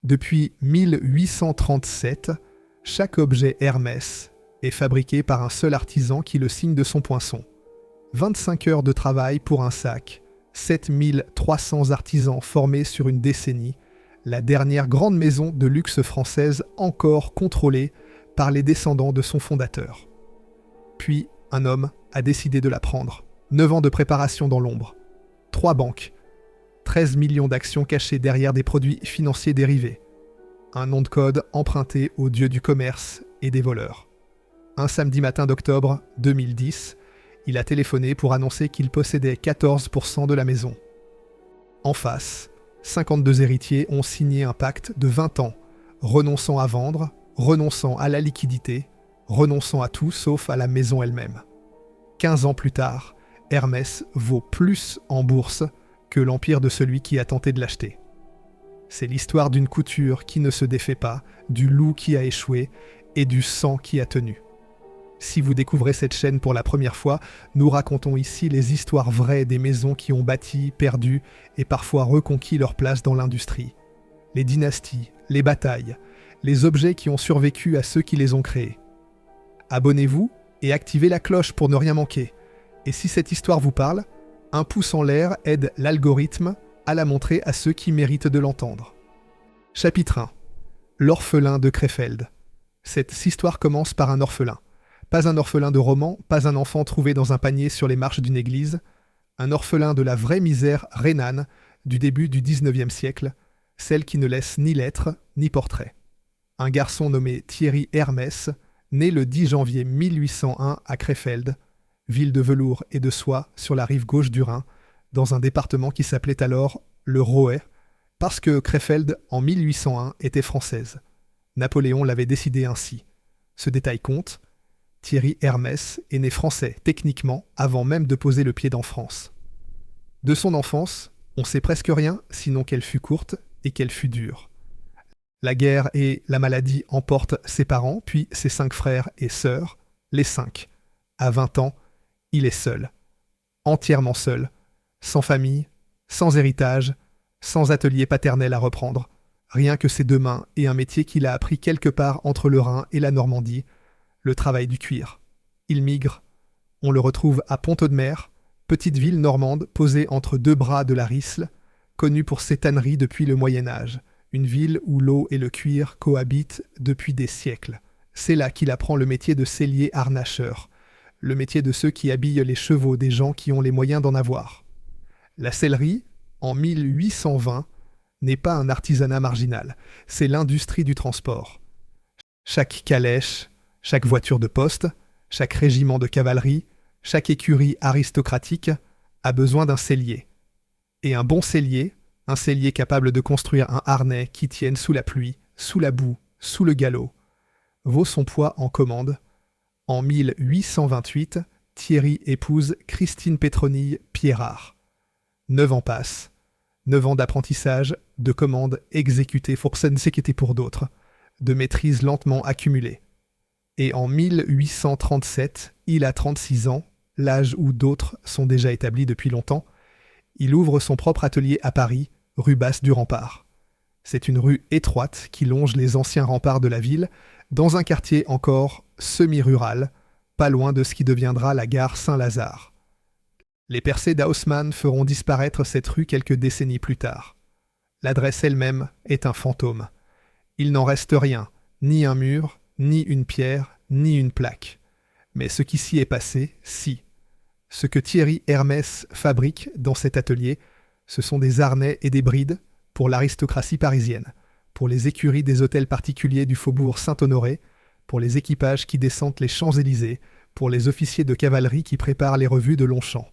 Depuis 1837, chaque objet Hermès est fabriqué par un seul artisan qui le signe de son poinçon. 25 heures de travail pour un sac, 7300 artisans formés sur une décennie, la dernière grande maison de luxe française encore contrôlée par les descendants de son fondateur. Puis, un homme a décidé de la prendre. 9 ans de préparation dans l'ombre. 3 banques. 13 millions d'actions cachées derrière des produits financiers dérivés. Un nom de code emprunté aux dieux du commerce et des voleurs. Un samedi matin d'octobre 2010, il a téléphoné pour annoncer qu'il possédait 14% de la maison. En face, 52 héritiers ont signé un pacte de 20 ans, renonçant à vendre, renonçant à la liquidité, renonçant à tout sauf à la maison elle-même. 15 ans plus tard, Hermès vaut plus en bourse que l'empire de celui qui a tenté de l'acheter. C'est l'histoire d'une couture qui ne se défait pas, du loup qui a échoué et du sang qui a tenu. Si vous découvrez cette chaîne pour la première fois, nous racontons ici les histoires vraies des maisons qui ont bâti, perdu et parfois reconquis leur place dans l'industrie. Les dynasties, les batailles, les objets qui ont survécu à ceux qui les ont créés. Abonnez-vous et activez la cloche pour ne rien manquer. Et si cette histoire vous parle, un pouce en l'air aide l'algorithme à la montrer à ceux qui méritent de l'entendre. Chapitre 1. L'orphelin de Krefeld. Cette histoire commence par un orphelin. Pas un orphelin de roman, pas un enfant trouvé dans un panier sur les marches d'une église. Un orphelin de la vraie misère rhénane du début du XIXe siècle, celle qui ne laisse ni lettres ni portrait. Un garçon nommé Thierry Hermès, né le 10 janvier 1801 à Krefeld, ville de velours et de soie sur la rive gauche du Rhin, dans un département qui s'appelait alors le Roë, parce que Krefeld, en 1801, était française. Napoléon l'avait décidé ainsi. Ce détail compte. Thierry Hermès est né français, techniquement, avant même de poser le pied en France. De son enfance, on sait presque rien, sinon qu'elle fut courte et qu'elle fut dure. La guerre et la maladie emportent ses parents, puis ses 5 frères et sœurs, les 5. À 20 ans, il est seul. Entièrement seul. Sans famille, sans héritage, sans atelier paternel à reprendre. Rien que ses 2 mains et un métier qu'il a appris quelque part entre le Rhin et la Normandie, le travail du cuir. Il migre. On le retrouve à Pont-Audemer, petite ville normande posée entre 2 bras de la Risle, connue pour ses tanneries depuis le Moyen-Âge, une ville où l'eau et le cuir cohabitent depuis des siècles. C'est là qu'il apprend le métier de sellier harnacheur, le métier de ceux qui habillent les chevaux des gens qui ont les moyens d'en avoir. La sellerie, en 1820, n'est pas un artisanat marginal, c'est l'industrie du transport. Chaque calèche, chaque voiture de poste, chaque régiment de cavalerie, chaque écurie aristocratique a besoin d'un sellier. Et un bon sellier, un sellier capable de construire un harnais qui tienne sous la pluie, sous la boue, sous le galop, vaut son poids en commande. En 1828, Thierry épouse Christine Pétronille Pierrard. 9 ans passent. 9 ans d'apprentissage, de commandes exécutées pour s'exécuter pour d'autres, de maîtrise lentement accumulée. Et en 1837, il a 36 ans, l'âge où d'autres sont déjà établis depuis longtemps. Il ouvre son propre atelier à Paris, rue Basse du Rempart. C'est une rue étroite qui longe les anciens remparts de la ville, dans un quartier encore semi-rural, pas loin de ce qui deviendra la gare Saint-Lazare. Les percées d'Haussmann feront disparaître cette rue quelques décennies plus tard. L'adresse elle-même est un fantôme. Il n'en reste rien, ni un mur, ni une pierre, ni une plaque. Mais ce qui s'y est passé, si. Ce que Thierry Hermès fabrique dans cet atelier, ce sont des harnais et des brides pour l'aristocratie parisienne, pour les écuries des hôtels particuliers du faubourg Saint-Honoré, pour les équipages qui descendent les Champs-Élysées, pour les officiers de cavalerie qui préparent les revues de Longchamp.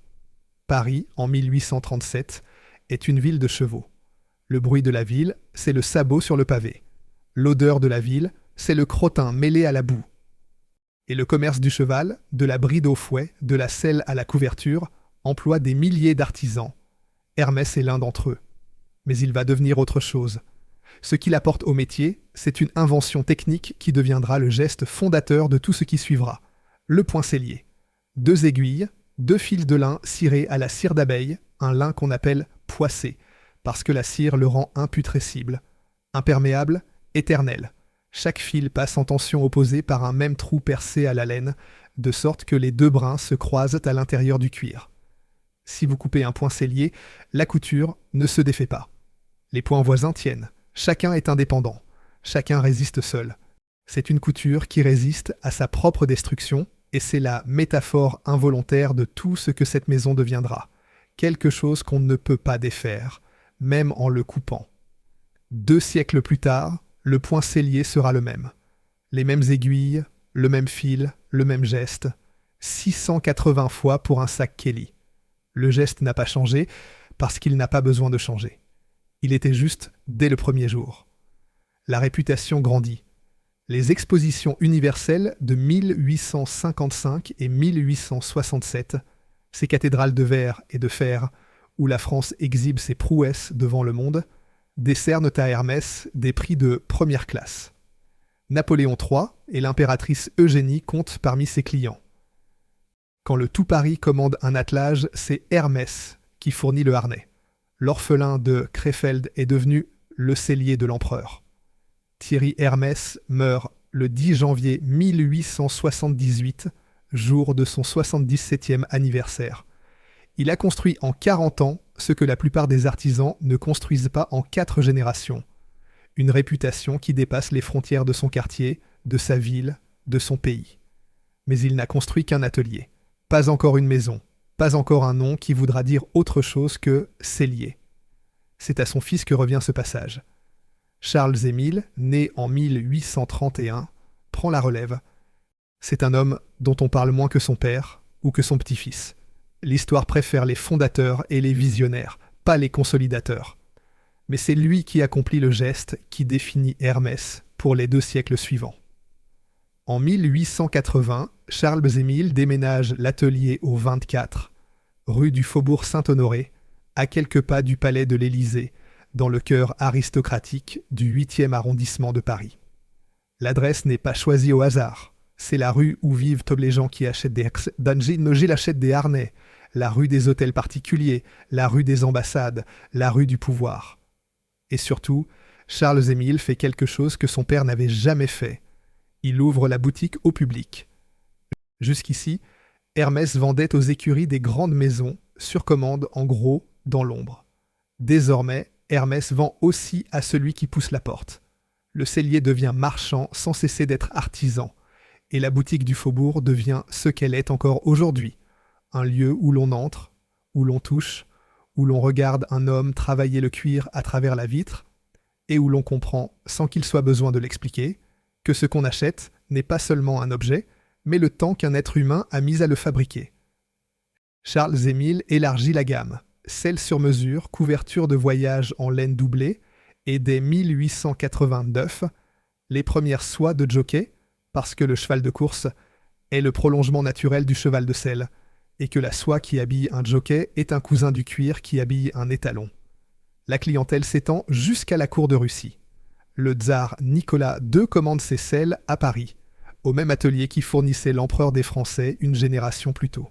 Paris, en 1837, est une ville de chevaux. Le bruit de la ville, c'est le sabot sur le pavé. L'odeur de la ville, c'est le crottin mêlé à la boue. Et le commerce du cheval, de la bride au fouet, de la selle à la couverture, emploie des milliers d'artisans. Hermès est l'un d'entre eux. Mais il va devenir autre chose. Ce qu'il apporte au métier, c'est une invention technique qui deviendra le geste fondateur de tout ce qui suivra. Le poincellier. 2 aiguilles, 2 fils de lin cirés à la cire d'abeille, un lin qu'on appelle poissé, parce que la cire le rend imputrescible. Imperméable, éternel. Chaque fil passe en tension opposée par un même trou percé à la laine, de sorte que les deux brins se croisent à l'intérieur du cuir. Si vous coupez un point sellier, la couture ne se défait pas. Les points voisins tiennent. Chacun est indépendant. Chacun résiste seul. C'est une couture qui résiste à sa propre destruction, et c'est la métaphore involontaire de tout ce que cette maison deviendra. Quelque chose qu'on ne peut pas défaire, même en le coupant. 2 siècles plus tard, le point sellier sera le même. Les mêmes aiguilles, le même fil, le même geste. 680 fois pour un sac Kelly. Le geste n'a pas changé parce qu'il n'a pas besoin de changer. Il était juste dès le premier jour. La réputation grandit. Les expositions universelles de 1855 et 1867, ces cathédrales de verre et de fer où la France exhibe ses prouesses devant le monde, décernent à Hermès des prix de première classe. Napoléon III et l'impératrice Eugénie comptent parmi ses clients. Quand le tout Paris commande un attelage, c'est Hermès qui fournit le harnais. L'orphelin de Krefeld est devenu le sellier de l'empereur. Thierry Hermès meurt le 10 janvier 1878, jour de son 77e anniversaire. Il a construit en 40 ans ce que la plupart des artisans ne construisent pas en 4 générations. Une réputation qui dépasse les frontières de son quartier, de sa ville, de son pays. Mais il n'a construit qu'un atelier. Pas encore une maison, pas encore un nom qui voudra dire autre chose que sellier. C'est à son fils que revient ce passage. Charles-Émile, né en 1831, prend la relève. C'est un homme dont on parle moins que son père ou que son petit-fils. L'histoire préfère les fondateurs et les visionnaires, pas les consolidateurs. Mais c'est lui qui accomplit le geste qui définit Hermès pour les 2 siècles suivants. En 1880, Charles-Émile déménage l'atelier au 24, rue du Faubourg Saint-Honoré, à quelques pas du palais de l'Élysée, dans le cœur aristocratique du 8e arrondissement de Paris. L'adresse n'est pas choisie au hasard. C'est la rue où vivent tous les gens qui achètent des harnais, la rue des hôtels particuliers, la rue des ambassades, la rue du pouvoir. Et surtout, Charles-Émile fait quelque chose que son père n'avait jamais fait. Il ouvre la boutique au public. Jusqu'ici, Hermès vendait aux écuries des grandes maisons, sur commande en gros, dans l'ombre. Désormais, Hermès vend aussi à celui qui pousse la porte. Le sellier devient marchand sans cesser d'être artisan, et la boutique du faubourg devient ce qu'elle est encore aujourd'hui, un lieu où l'on entre, où l'on touche, où l'on regarde un homme travailler le cuir à travers la vitre, et où l'on comprend, sans qu'il soit besoin de l'expliquer, que ce qu'on achète n'est pas seulement un objet, mais le temps qu'un être humain a mis à le fabriquer. Charles-Émile élargit la gamme. Selle sur mesure, couverture de voyage en laine doublée, et dès 1889, les premières soies de jockey, parce que le cheval de course est le prolongement naturel du cheval de selle, et que la soie qui habille un jockey est un cousin du cuir qui habille un étalon. La clientèle s'étend jusqu'à la cour de Russie. Le tsar Nicolas II commande ses selles à Paris, au même atelier qui fournissait l'empereur des Français une génération plus tôt.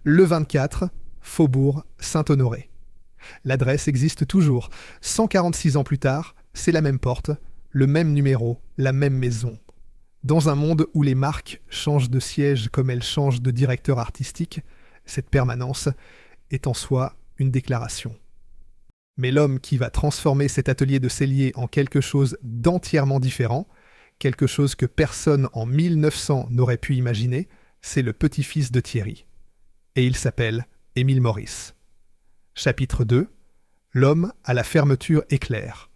Le 24, Faubourg Saint-Honoré. L'adresse existe toujours. 146 ans plus tard, c'est la même porte, le même numéro, la même maison. Dans un monde où les marques changent de siège comme elles changent de directeur artistique, cette permanence est en soi une déclaration. Mais l'homme qui va transformer cet atelier de sellier en quelque chose d'entièrement différent, quelque chose que personne en 1900 n'aurait pu imaginer, c'est le petit-fils de Thierry. Et il s'appelle Émile Maurice. Chapitre 2. L'homme à la fermeture éclair.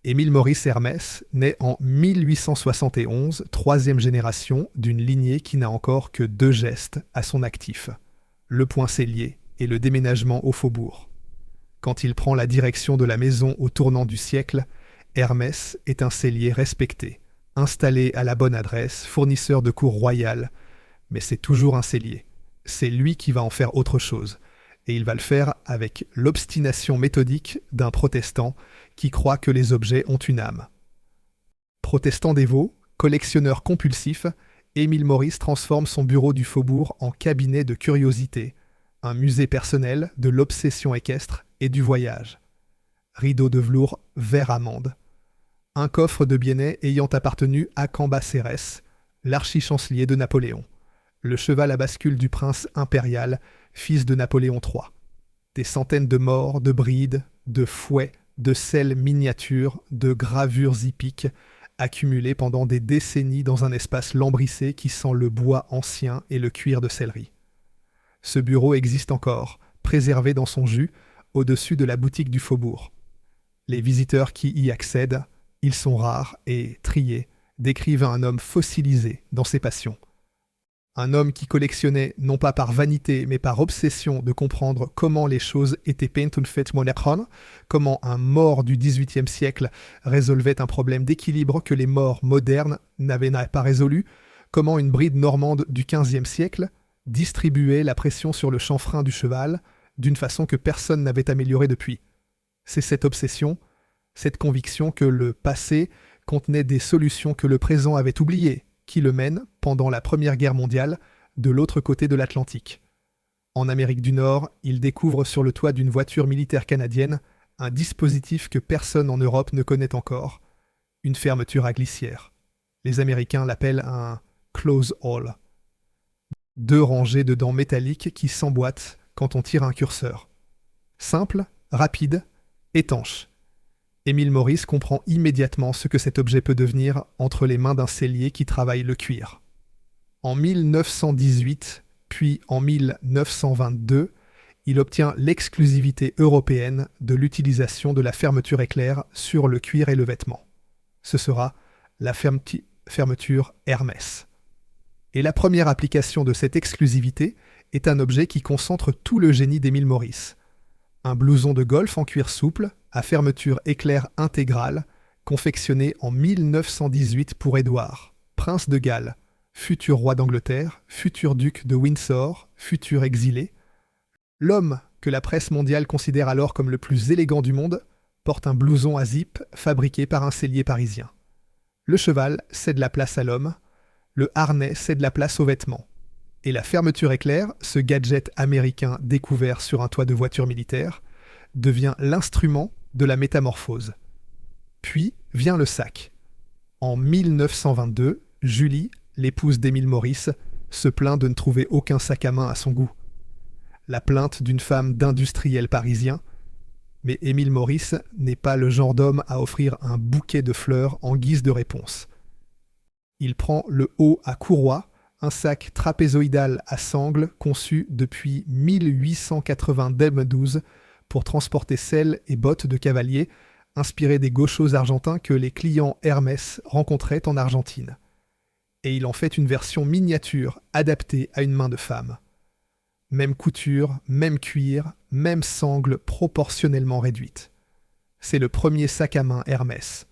Émile Maurice Hermès naît en 1871, 3e génération d'une lignée qui n'a encore que 2 gestes à son actif, le point sellier et le déménagement au faubourg. Quand il prend la direction de la maison au tournant du siècle, Hermès est un sellier respecté, installé à la bonne adresse, fournisseur de cour royale, mais c'est toujours un sellier. C'est lui qui va en faire autre chose, et il va le faire avec l'obstination méthodique d'un protestant qui croit que les objets ont une âme. Protestant dévot, collectionneur compulsif, Émile Maurice transforme son bureau du faubourg en cabinet de curiosités, un musée personnel de l'obsession équestre et du voyage. Rideau de velours vert amande. un coffre de biennets ayant appartenu à Cambacérès, l'archichancelier de Napoléon, le cheval à bascule du prince impérial, fils de Napoléon III. Des centaines de morts, de brides, de fouets, de selles miniatures, de gravures hippiques, accumulées pendant des décennies dans un espace lambrissé qui sent le bois ancien et le cuir de céleri. Ce bureau existe encore, préservé dans son jus, au-dessus de la boutique du faubourg. Les visiteurs qui y accèdent, ils sont rares et, triés, décrivent un homme fossilisé dans ses passions. Un homme qui collectionnait, non pas par vanité, mais par obsession de comprendre comment les choses étaient peintes und faites monachron, comment un mort du XVIIIe siècle résolvait un problème d'équilibre que les morts modernes n'avaient pas résolu, comment une bride normande du XVe siècle distribuait la pression sur le chanfrein du cheval d'une façon que personne n'avait améliorée depuis. C'est cette obsession, cette conviction que le passé contenait des solutions que le présent avait oubliées, qui le mène, pendant la Première Guerre mondiale, de l'autre côté de l'Atlantique. En Amérique du Nord, il découvre sur le toit d'une voiture militaire canadienne un dispositif que personne en Europe ne connaît encore, une fermeture à glissière. Les Américains l'appellent un « close all ». 2 rangées de dents métalliques qui s'emboîtent quand on tire un curseur. Simple, rapide, étanche. Émile Maurice comprend immédiatement ce que cet objet peut devenir entre les mains d'un sellier qui travaille le cuir. En 1918, puis en 1922, il obtient l'exclusivité européenne de l'utilisation de la fermeture éclair sur le cuir et le vêtement. Ce sera la fermeture Hermès. Et la première application de cette exclusivité est un objet qui concentre tout le génie d'Émile Maurice. Un blouson de golf en cuir souple, à fermeture éclair intégrale, confectionné en 1918 pour Édouard, prince de Galles, futur roi d'Angleterre, futur duc de Windsor, futur exilé. L'homme que la presse mondiale considère alors comme le plus élégant du monde porte un blouson à zip fabriqué par un sellier parisien. Le cheval cède la place à l'homme, le harnais cède la place aux vêtements. Et la fermeture éclair, ce gadget américain découvert sur un toit de voiture militaire, devient l'instrument de la métamorphose. Puis vient le sac. En 1922, Julie, l'épouse d'Émile Maurice, se plaint de ne trouver aucun sac à main à son goût. La plainte d'une femme d'industriel parisien, mais Émile Maurice n'est pas le genre d'homme à offrir un bouquet de fleurs en guise de réponse. Il prend le haut à courroie, un sac trapézoïdal à sangles conçu depuis 1892 pour transporter selles et bottes de cavalier, inspiré des gauchos argentins que les clients Hermès rencontraient en Argentine. Et il en fait une version miniature adaptée à une main de femme. Même couture, même cuir, même sangle proportionnellement réduite. C'est le premier sac à main Hermès.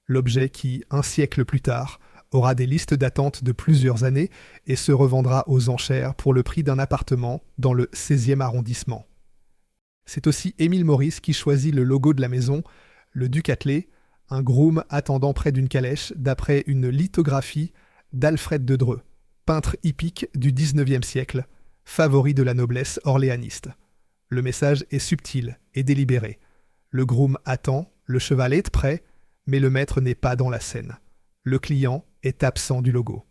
L'objet qui, un siècle plus tard, aura des listes d'attente de plusieurs années et se revendra aux enchères pour le prix d'un appartement dans le 16e arrondissement. C'est aussi Émile Maurice qui choisit le logo de la maison, le Ducatelet, un groom attendant près d'une calèche d'après une lithographie d'Alfred de Dreux, peintre hippique du XIXe siècle, favori de la noblesse orléaniste. Le message est subtil et délibéré. Le groom attend, le cheval est prêt, mais le maître n'est pas dans la scène. Le client est absent du logo.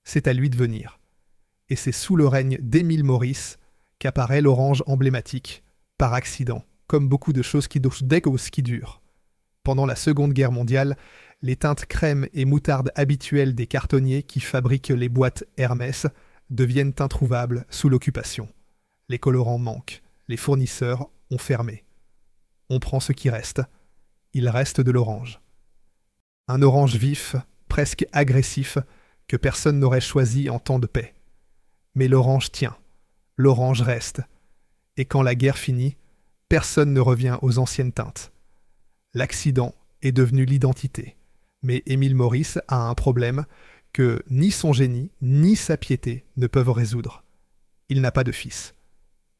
C'est à lui de venir. Et c'est sous le règne d'Émile Maurice qu'apparaît l'orange emblématique, par accident, comme beaucoup de choses qui durent. Pendant la Seconde Guerre mondiale, les teintes crème et moutarde habituelles des cartonniers qui fabriquent les boîtes Hermès deviennent introuvables sous l'occupation. Les colorants manquent, les fournisseurs ont fermé. On prend ce qui reste. Il reste de l'orange. Un orange vif, presque agressif, que personne n'aurait choisi en temps de paix. Mais l'orange tient, l'orange reste. Et quand la guerre finit, personne ne revient aux anciennes teintes. L'accident est devenu l'identité. Mais Émile Maurice a un problème que ni son génie, ni sa piété ne peuvent résoudre. Il n'a pas de fils.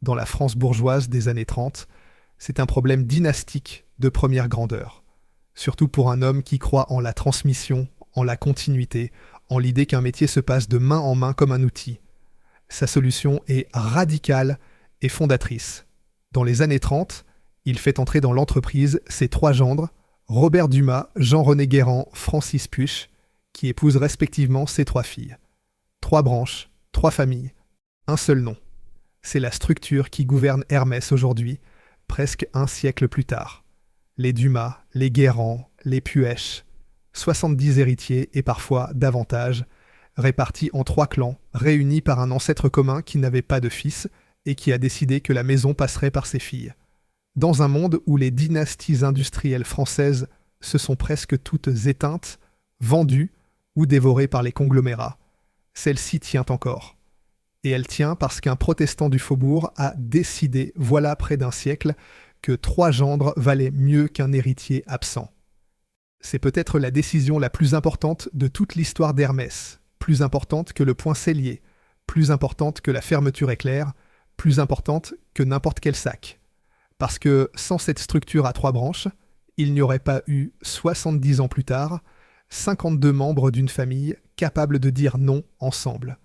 Dans la France bourgeoise des années 30, c'est un problème dynastique de première grandeur. Surtout pour un homme qui croit en la transmission, en la continuité, en l'idée qu'un métier se passe de main en main comme un outil. Sa solution est radicale et fondatrice. Dans les années 30, il fait entrer dans l'entreprise ses 3 gendres, Robert Dumas, Jean-René Guérand, Francis Puech, qui épousent respectivement ses 3 filles. 3 branches, 3 familles, un seul nom. C'est la structure qui gouverne Hermès aujourd'hui, presque un siècle plus tard. Les Dumas, les Guérand, les Puech, 70 héritiers et parfois davantage, répartis en 3 clans, réunis par un ancêtre commun qui n'avait pas de fils et qui a décidé que la maison passerait par ses filles. Dans un monde où les dynasties industrielles françaises se sont presque toutes éteintes, vendues ou dévorées par les conglomérats, celle-ci tient encore. Et elle tient parce qu'un protestant du faubourg a décidé, voilà près d'un siècle, que 3 gendres valaient mieux qu'un héritier absent. C'est peut-être la décision la plus importante de toute l'histoire d'Hermès, plus importante que le point cellier, plus importante que la fermeture éclair, plus importante que n'importe quel sac. Parce que sans cette structure à 3 branches, il n'y aurait pas eu, 70 ans plus tard, 52 membres d'une famille capables de dire non ensemble.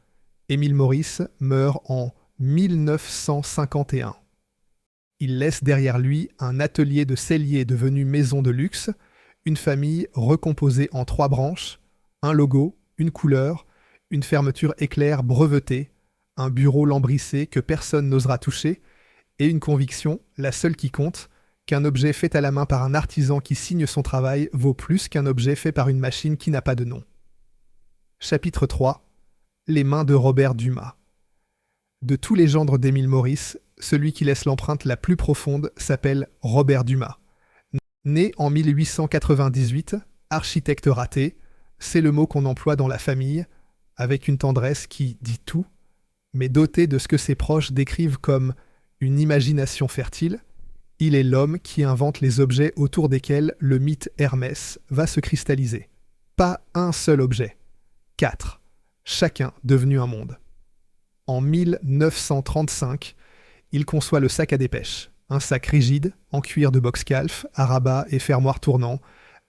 Émile Maurice meurt en 1951. Il laisse derrière lui un atelier de sellier devenu maison de luxe, une famille recomposée en 3 branches, un logo, une couleur, une fermeture éclair brevetée, un bureau lambrissé que personne n'osera toucher, et une conviction, la seule qui compte, qu'un objet fait à la main par un artisan qui signe son travail vaut plus qu'un objet fait par une machine qui n'a pas de nom. Chapitre 3. Les mains de Robert Dumas. De tous les gendres d'Émile Maurice, celui qui laisse l'empreinte la plus profonde s'appelle Robert Dumas. Né en 1898, architecte raté, c'est le mot qu'on emploie dans la famille, avec une tendresse qui dit tout, mais doté de ce que ses proches décrivent comme une imagination fertile, il est l'homme qui invente les objets autour desquels le mythe Hermès va se cristalliser. Pas un seul objet. 4. Chacun devenu un monde. En 1935, il conçoit le sac à dépêche, un sac rigide, en cuir de box-calf, à rabat et fermoir tournant,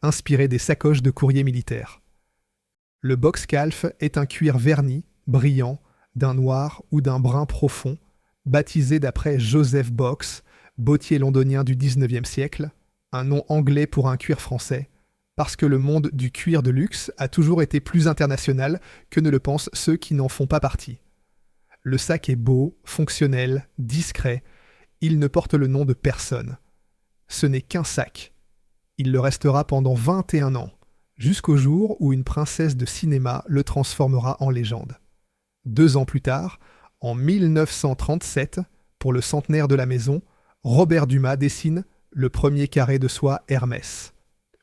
inspiré des sacoches de courrier militaire. Le box-calf est un cuir verni, brillant, d'un noir ou d'un brun profond, baptisé d'après Joseph Box, bottier londonien du XIXe siècle, un nom anglais pour un cuir français, parce que le monde du cuir de luxe a toujours été plus international que ne le pensent ceux qui n'en font pas partie. Le sac est beau, fonctionnel, discret, il ne porte le nom de personne. Ce n'est qu'un sac. Il le restera pendant 21 ans, jusqu'au jour où une princesse de cinéma le transformera en légende. 2 ans plus tard, en 1937, pour le centenaire de la maison, Robert Dumas dessine le premier carré de soie Hermès.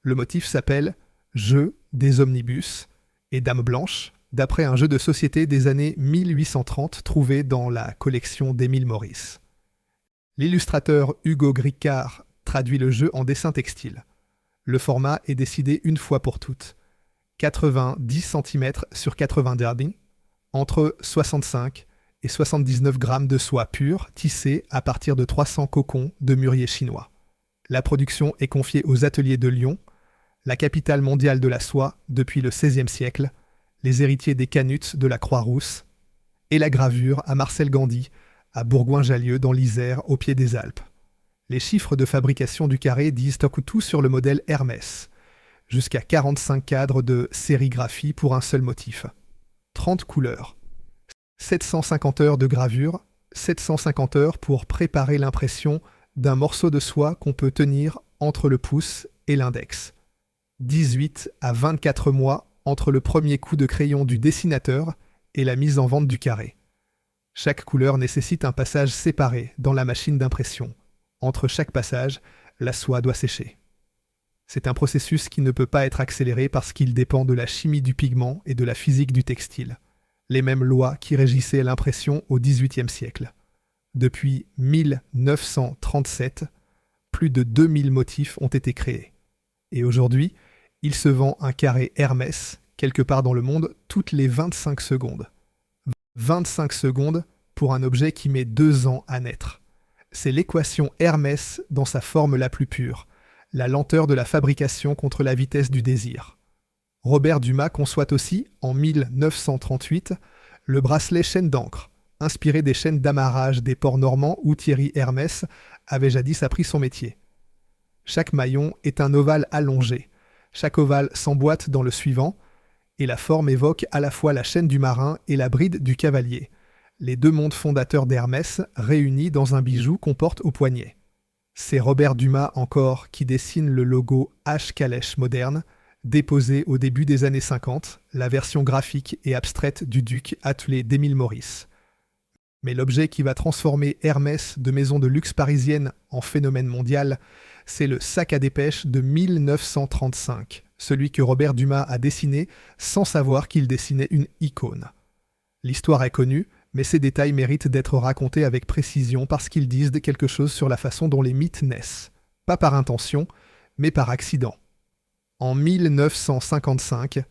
Le motif s'appelle « Jeu des omnibus » et « Dame blanche », d'après un jeu de société des années 1830 trouvé dans la collection d'Émile Maurice. L'illustrateur Hugo Gricard traduit le jeu en dessin textile. Le format est décidé une fois pour toutes. 90 cm sur 80 darding, entre 65 et 79 grammes de soie pure tissée à partir de 300 cocons de mûrier chinois. La production est confiée aux ateliers de Lyon, la capitale mondiale de la soie depuis le XVIe siècle, les héritiers des Canuts de la Croix-Rousse, et la gravure à Marcel Gandy, à Bourgoin-Jallieu dans l'Isère au pied des Alpes. Les chiffres de fabrication du carré disent tout sur le modèle Hermès, jusqu'à 45 cadres de sérigraphie pour un seul motif. 30 couleurs. 750 heures de gravure, 750 heures pour préparer l'impression d'un morceau de soie qu'on peut tenir entre le pouce et l'index. 18 à 24 mois entre le premier coup de crayon du dessinateur et la mise en vente du carré. Chaque couleur nécessite un passage séparé dans la machine d'impression. Entre chaque passage, la soie doit sécher. C'est un processus qui ne peut pas être accéléré parce qu'il dépend de la chimie du pigment et de la physique du textile. Les mêmes lois qui régissaient l'impression au XVIIIe siècle. Depuis 1937, plus de 2000 motifs ont été créés. Et aujourd'hui, il se vend un carré Hermès, quelque part dans le monde, toutes les 25 secondes. 25 secondes pour un objet qui met 2 ans à naître. C'est l'équation Hermès dans sa forme la plus pure, la lenteur de la fabrication contre la vitesse du désir. Robert Dumas conçoit aussi, en 1938, le bracelet chaîne d'encre, inspiré des chaînes d'amarrage des ports normands où Thierry Hermès avait jadis appris son métier. Chaque maillon est un ovale allongé. Chaque ovale s'emboîte dans le suivant, et la forme évoque à la fois la chaîne du marin et la bride du cavalier, les deux mondes fondateurs d'Hermès réunis dans un bijou qu'on porte au poignet. C'est Robert Dumas encore qui dessine le logo H. Calèche moderne, déposé au début des années 50, la version graphique et abstraite du duc attelé d'Émile Maurice. Mais l'objet qui va transformer Hermès de maison de luxe parisienne en phénomène mondial, c'est le sac à dépêche de 1935, celui que Robert Dumas a dessiné sans savoir qu'il dessinait une icône. L'histoire est connue, mais ces détails méritent d'être racontés avec précision parce qu'ils disent quelque chose sur la façon dont les mythes naissent, pas par intention, mais par accident. En 1955,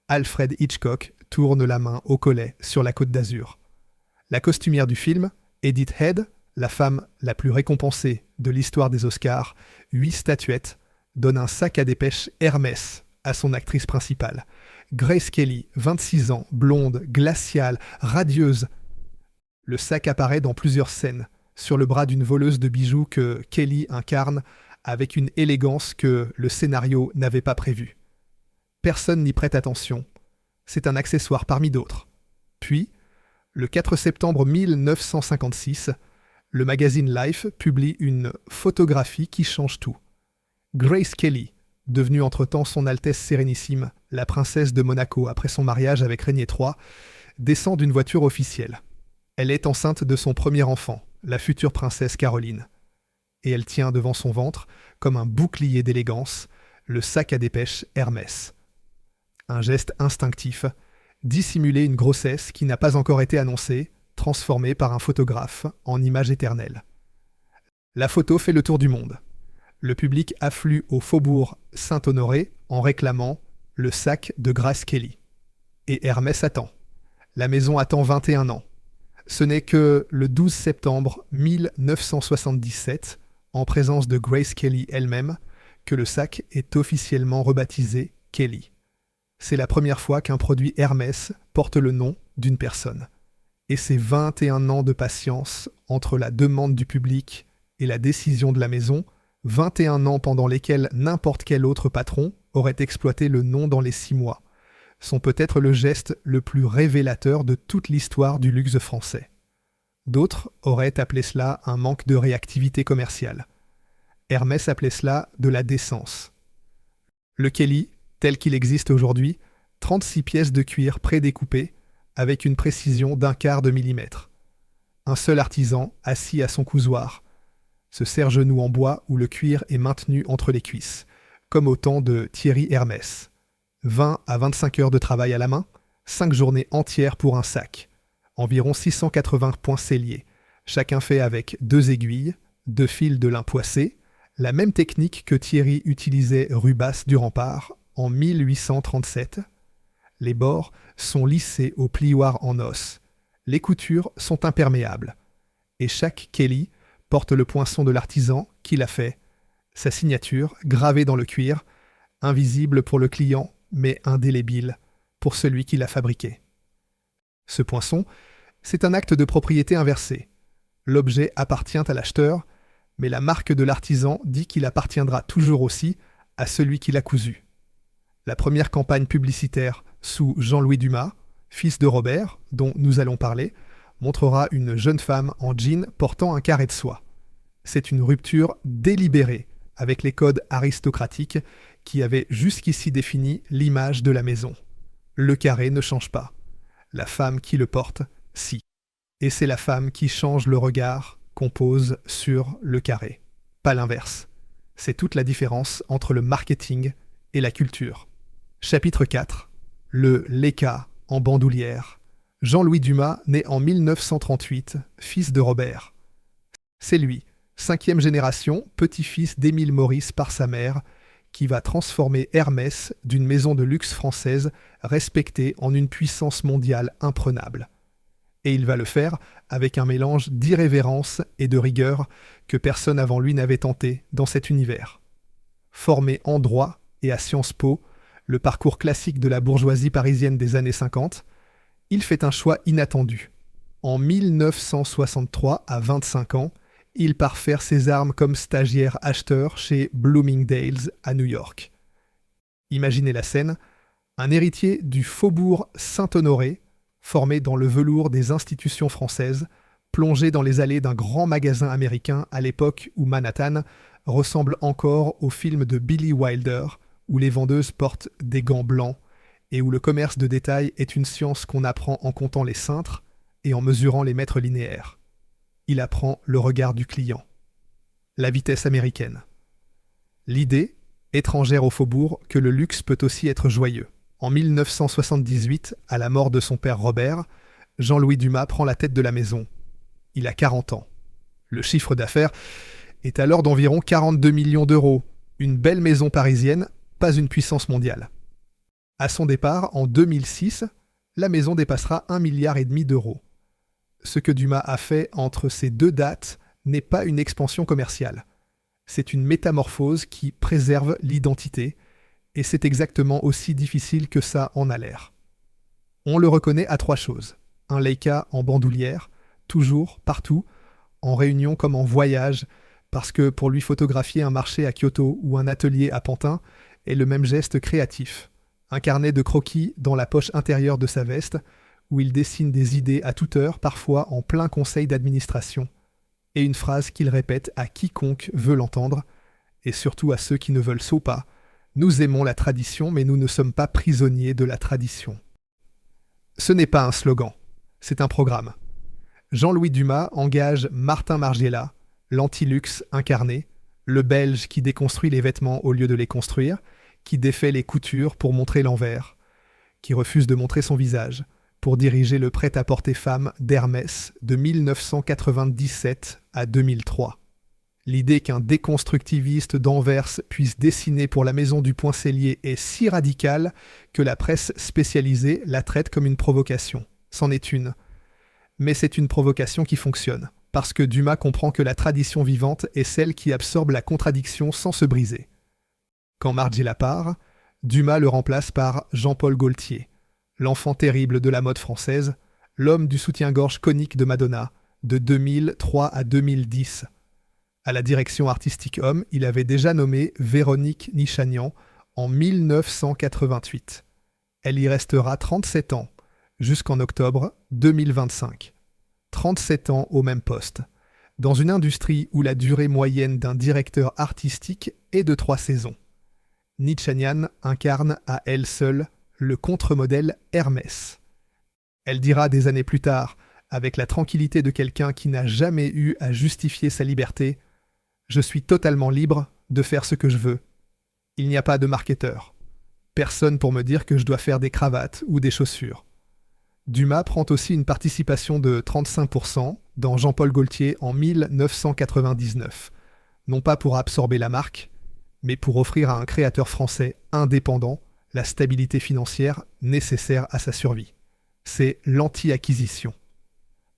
Alfred Hitchcock tourne la main au collet sur la Côte d'Azur. La costumière du film, Edith Head, la femme la plus récompensée de l'histoire des Oscars, 8 statuettes, donne un sac à dépêche Hermès à son actrice principale. Grace Kelly, 26 ans, blonde, glaciale, radieuse. Le sac apparaît dans plusieurs scènes, sur le bras d'une voleuse de bijoux que Kelly incarne avec une élégance que le scénario n'avait pas prévue. Personne n'y prête attention. C'est un accessoire parmi d'autres. Puis, le 4 septembre 1956, le magazine Life publie une photographie qui change tout. Grace Kelly, devenue entre-temps son Altesse Sérénissime, la princesse de Monaco après son mariage avec Régnier III, descend d'une voiture officielle. Elle est enceinte de son premier enfant, la future princesse Caroline. Et elle tient devant son ventre, comme un bouclier d'élégance, le sac à dépêche Hermès. Un geste instinctif, dissimuler une grossesse qui n'a pas encore été annoncée, transformée par un photographe en image éternelle. La photo fait le tour du monde. Le public afflue au faubourg Saint-Honoré en réclamant le sac de Grace Kelly. Et Hermès attend. La maison attend 21 ans. Ce n'est que le 12 septembre 1977, en présence de Grace Kelly elle-même, que le sac est officiellement rebaptisé Kelly. C'est la première fois qu'un produit Hermès porte le nom d'une personne. Et c'est 21 ans de patience entre la demande du public et la décision de la maison, 21 ans pendant lesquels n'importe quel autre patron aurait exploité le nom dans les 6 mois, sont peut-être le geste le plus révélateur de toute l'histoire du luxe français. D'autres auraient appelé cela un manque de réactivité commerciale. Hermès appelait cela de la décence. Le Kelly, tel qu'il existe aujourd'hui, 36 pièces de cuir prédécoupées, avec une précision d'1/4 de millimètre. Un seul artisan, assis à son cousoir, ce serre-genou en bois où le cuir est maintenu entre les cuisses, comme au temps de Thierry Hermès. 20 à 25 heures de travail à la main, 5 journées entières pour un sac. Environ 680 points selliers, chacun fait avec 2 aiguilles, 2 fils de lin poissé, la même technique que Thierry utilisait rue Basse du Rempart en 1837. Les bords sont lissés au plioir en os. Les coutures sont imperméables. Et chaque Kelly porte le poinçon de l'artisan qui l'a fait, sa signature gravée dans le cuir, invisible pour le client mais indélébile pour celui qui l'a fabriqué. Ce poinçon, c'est un acte de propriété inversé. L'objet appartient à l'acheteur, mais la marque de l'artisan dit qu'il appartiendra toujours aussi à celui qui l'a cousu. La première campagne publicitaire sous Jean-Louis Dumas, fils de Robert, dont nous allons parler, montrera une jeune femme en jean portant un carré de soie. C'est une rupture délibérée avec les codes aristocratiques qui avaient jusqu'ici défini l'image de la maison. Le carré ne change pas. La femme qui le porte, si. Et c'est la femme qui change le regard qu'on pose sur le carré, pas l'inverse. C'est toute la différence entre le marketing et la culture. Chapitre 4. Le Léca en bandoulière. Jean-Louis Dumas, né en 1938, fils de Robert. C'est lui, 5e génération, petit-fils d'Émile Maurice par sa mère, qui va transformer Hermès d'une maison de luxe française respectée en une puissance mondiale imprenable. Et il va le faire avec un mélange d'irrévérence et de rigueur que personne avant lui n'avait tenté dans cet univers. Formé en droit et à Sciences Po, le parcours classique de la bourgeoisie parisienne des années 50, il fait un choix inattendu. En 1963, à 25 ans, il part faire ses armes comme stagiaire acheteur chez Bloomingdale's à New York. Imaginez la scène, un héritier du faubourg Saint-Honoré, formé dans le velours des institutions françaises, plongé dans les allées d'un grand magasin américain à l'époque où Manhattan ressemble encore au film de Billy Wilder, où les vendeuses portent des gants blancs et où le commerce de détail est une science qu'on apprend en comptant les cintres et en mesurant les mètres linéaires. Il apprend le regard du client. La vitesse américaine. L'idée, étrangère au faubourg, que le luxe peut aussi être joyeux. En 1978, à la mort de son père Robert, Jean-Louis Dumas prend la tête de la maison. Il a 40 ans. Le chiffre d'affaires est alors d'environ 42 millions d'euros. Une belle maison parisienne, pas une puissance mondiale. À son départ, en 2006, la maison dépassera 1,5 milliard d'euros. Ce que Dumas a fait entre ces deux dates n'est pas une expansion commerciale. C'est une métamorphose qui préserve l'identité, et c'est exactement aussi difficile que ça en a l'air. On le reconnaît à 3 choses. Un Leica en bandoulière, toujours, partout, en réunion comme en voyage, parce que pour lui photographier un marché à Kyoto ou un atelier à Pantin est le même geste créatif. Un carnet de croquis dans la poche intérieure de sa veste, où il dessine des idées à toute heure, parfois en plein conseil d'administration, et une phrase qu'il répète à quiconque veut l'entendre, et surtout à ceux qui ne veulent pas. Nous aimons la tradition, mais nous ne sommes pas prisonniers de la tradition. Ce n'est pas un slogan, c'est un programme. Jean-Louis Dumas engage Martin Margiela, l'anti-luxe incarné, le Belge qui déconstruit les vêtements au lieu de les construire, qui défait les coutures pour montrer l'envers, qui refuse de montrer son visage, pour diriger le prêt-à-porter femme d'Hermès de 1997 à 2003. L'idée qu'un déconstructiviste d'Anvers puisse dessiner pour la maison du Poincellier est si radicale que la presse spécialisée la traite comme une provocation. C'en est une. Mais c'est une provocation qui fonctionne, parce que Dumas comprend que la tradition vivante est celle qui absorbe la contradiction sans se briser. Quand Margiela part, Dumas le remplace par Jean-Paul Gaultier, l'enfant terrible de la mode française, l'homme du soutien-gorge conique de Madonna, de 2003 à 2010. À la direction artistique homme, il avait déjà nommé Véronique Nichanian en 1988. Elle y restera 37 ans, jusqu'en octobre 2025. 37 ans au même poste, dans une industrie où la durée moyenne d'un directeur artistique est de 3 saisons. Nichanian incarne à elle seule le contre-modèle Hermès. Elle dira des années plus tard, avec la tranquillité de quelqu'un qui n'a jamais eu à justifier sa liberté, « Je suis totalement libre de faire ce que je veux. Il n'y a pas de marketeur. Personne pour me dire que je dois faire des cravates ou des chaussures. » Dumas prend aussi une participation de 35% dans Jean-Paul Gaultier en 1999, non pas pour absorber la marque, mais pour offrir à un créateur français indépendant la stabilité financière nécessaire à sa survie. C'est l'anti-acquisition.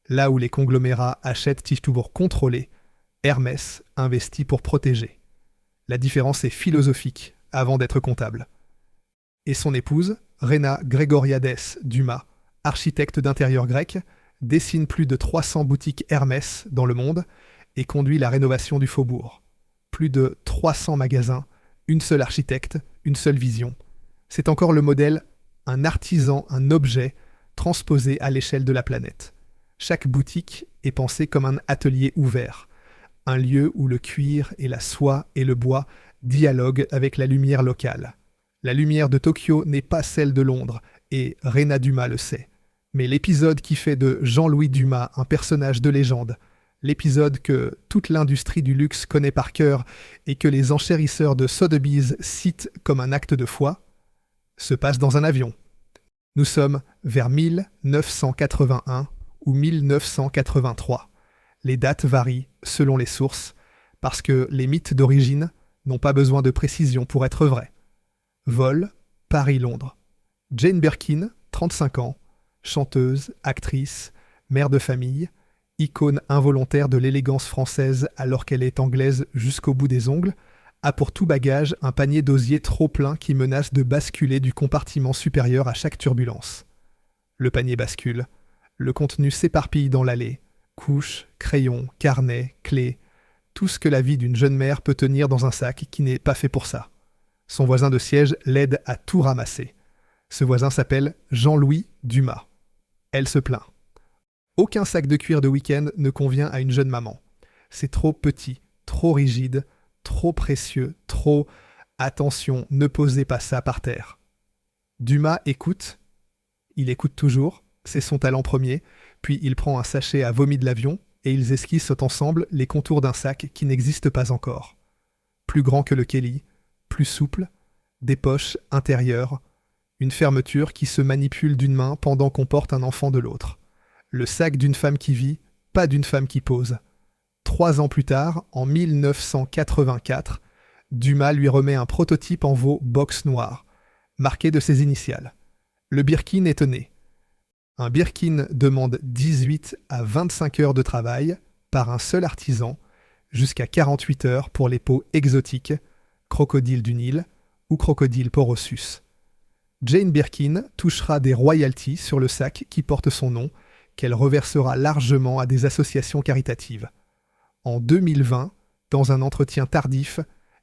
Là où les conglomérats achètent tige-tout pour contrôler, Hermès investit pour protéger. La différence est philosophique avant d'être comptable. Et son épouse, Rena Grégoriades Dumas, architecte d'intérieur grec, dessine plus de 300 boutiques Hermès dans le monde et conduit la rénovation du faubourg. Plus de 300 magasins, une seule architecte, une seule vision. C'est encore le modèle, un artisan, un objet, transposé à l'échelle de la planète. Chaque boutique est pensée comme un atelier ouvert, un lieu où le cuir et la soie et le bois dialoguent avec la lumière locale. La lumière de Tokyo n'est pas celle de Londres, et Rena Dumas le sait. Mais l'épisode qui fait de Jean-Louis Dumas un personnage de légende, l'épisode que toute l'industrie du luxe connaît par cœur et que les enchérisseurs de Sotheby's citent comme un acte de foi, se passe dans un avion. Nous sommes vers 1981 ou 1983. Les dates varient selon les sources, parce que les mythes d'origine n'ont pas besoin de précision pour être vrais. Vol, Paris-Londres. Jane Birkin, 35 ans, chanteuse, actrice, mère de famille, icône involontaire de l'élégance française alors qu'elle est anglaise jusqu'au bout des ongles, a pour tout bagage un panier d'osier trop plein qui menace de basculer du compartiment supérieur à chaque turbulence. Le panier bascule, le contenu s'éparpille dans l'allée, couches, crayons, carnets, clés, Tout ce que la vie d'une jeune mère peut tenir dans un sac qui n'est pas fait pour ça. Son voisin de siège l'aide à tout ramasser. Ce voisin s'appelle Jean-Louis Dumas. Elle se plaint. Aucun sac de cuir de week-end ne convient à une jeune maman. C'est trop petit, trop rigide, trop précieux, trop... Attention, ne posez pas ça par terre. Dumas écoute. Il écoute toujours, c'est son talent premier, puis il prend un sachet à vomi de l'avion et ils esquissent ensemble les contours d'un sac qui n'existe pas encore. Plus grand que le Kelly, plus souple, des poches intérieures, une fermeture qui se manipule d'une main pendant qu'on porte un enfant de l'autre. Le sac d'une femme qui vit, pas d'une femme qui pose. 3 ans plus tard, en 1984, Dumas lui remet un prototype en veau box noir, marqué de ses initiales. Le Birkin est étonné. Un Birkin demande 18 à 25 heures de travail par un seul artisan, jusqu'à 48 heures pour les peaux exotiques, crocodile du Nil ou crocodile porossus. Jane Birkin touchera des royalties sur le sac qui porte son nom, qu'elle reversera largement à des associations caritatives. En 2020, dans un entretien tardif,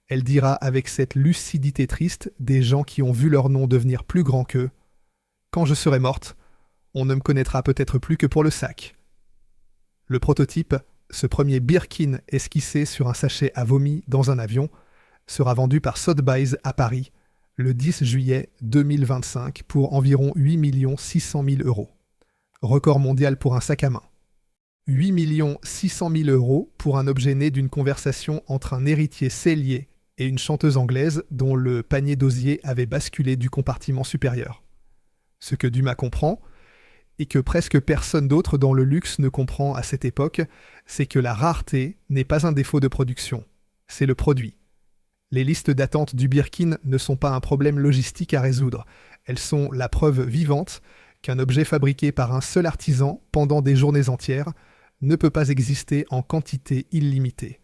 elle dira avec cette lucidité triste des gens qui ont vu leur nom devenir plus grand qu'eux : « Quand je serai morte, on ne me connaîtra peut-être plus que pour le sac. » Le prototype, ce premier Birkin esquissé sur un sachet à vomi dans un avion, sera vendu par Sotheby's à Paris le 10 juillet 2025 pour environ 8 600 000 €. Record mondial pour un sac à main. 8 600 000 € pour un objet né d'une conversation entre un héritier cellier et une chanteuse anglaise dont le panier d'osier avait basculé du compartiment supérieur. Ce que Dumas comprend, et que presque personne d'autre dans le luxe ne comprend à cette époque, c'est que la rareté n'est pas un défaut de production, c'est le produit. Les listes d'attente du Birkin ne sont pas un problème logistique à résoudre, elles sont la preuve vivante qu'un objet fabriqué par un seul artisan pendant des journées entières ne peut pas exister en quantité illimitée,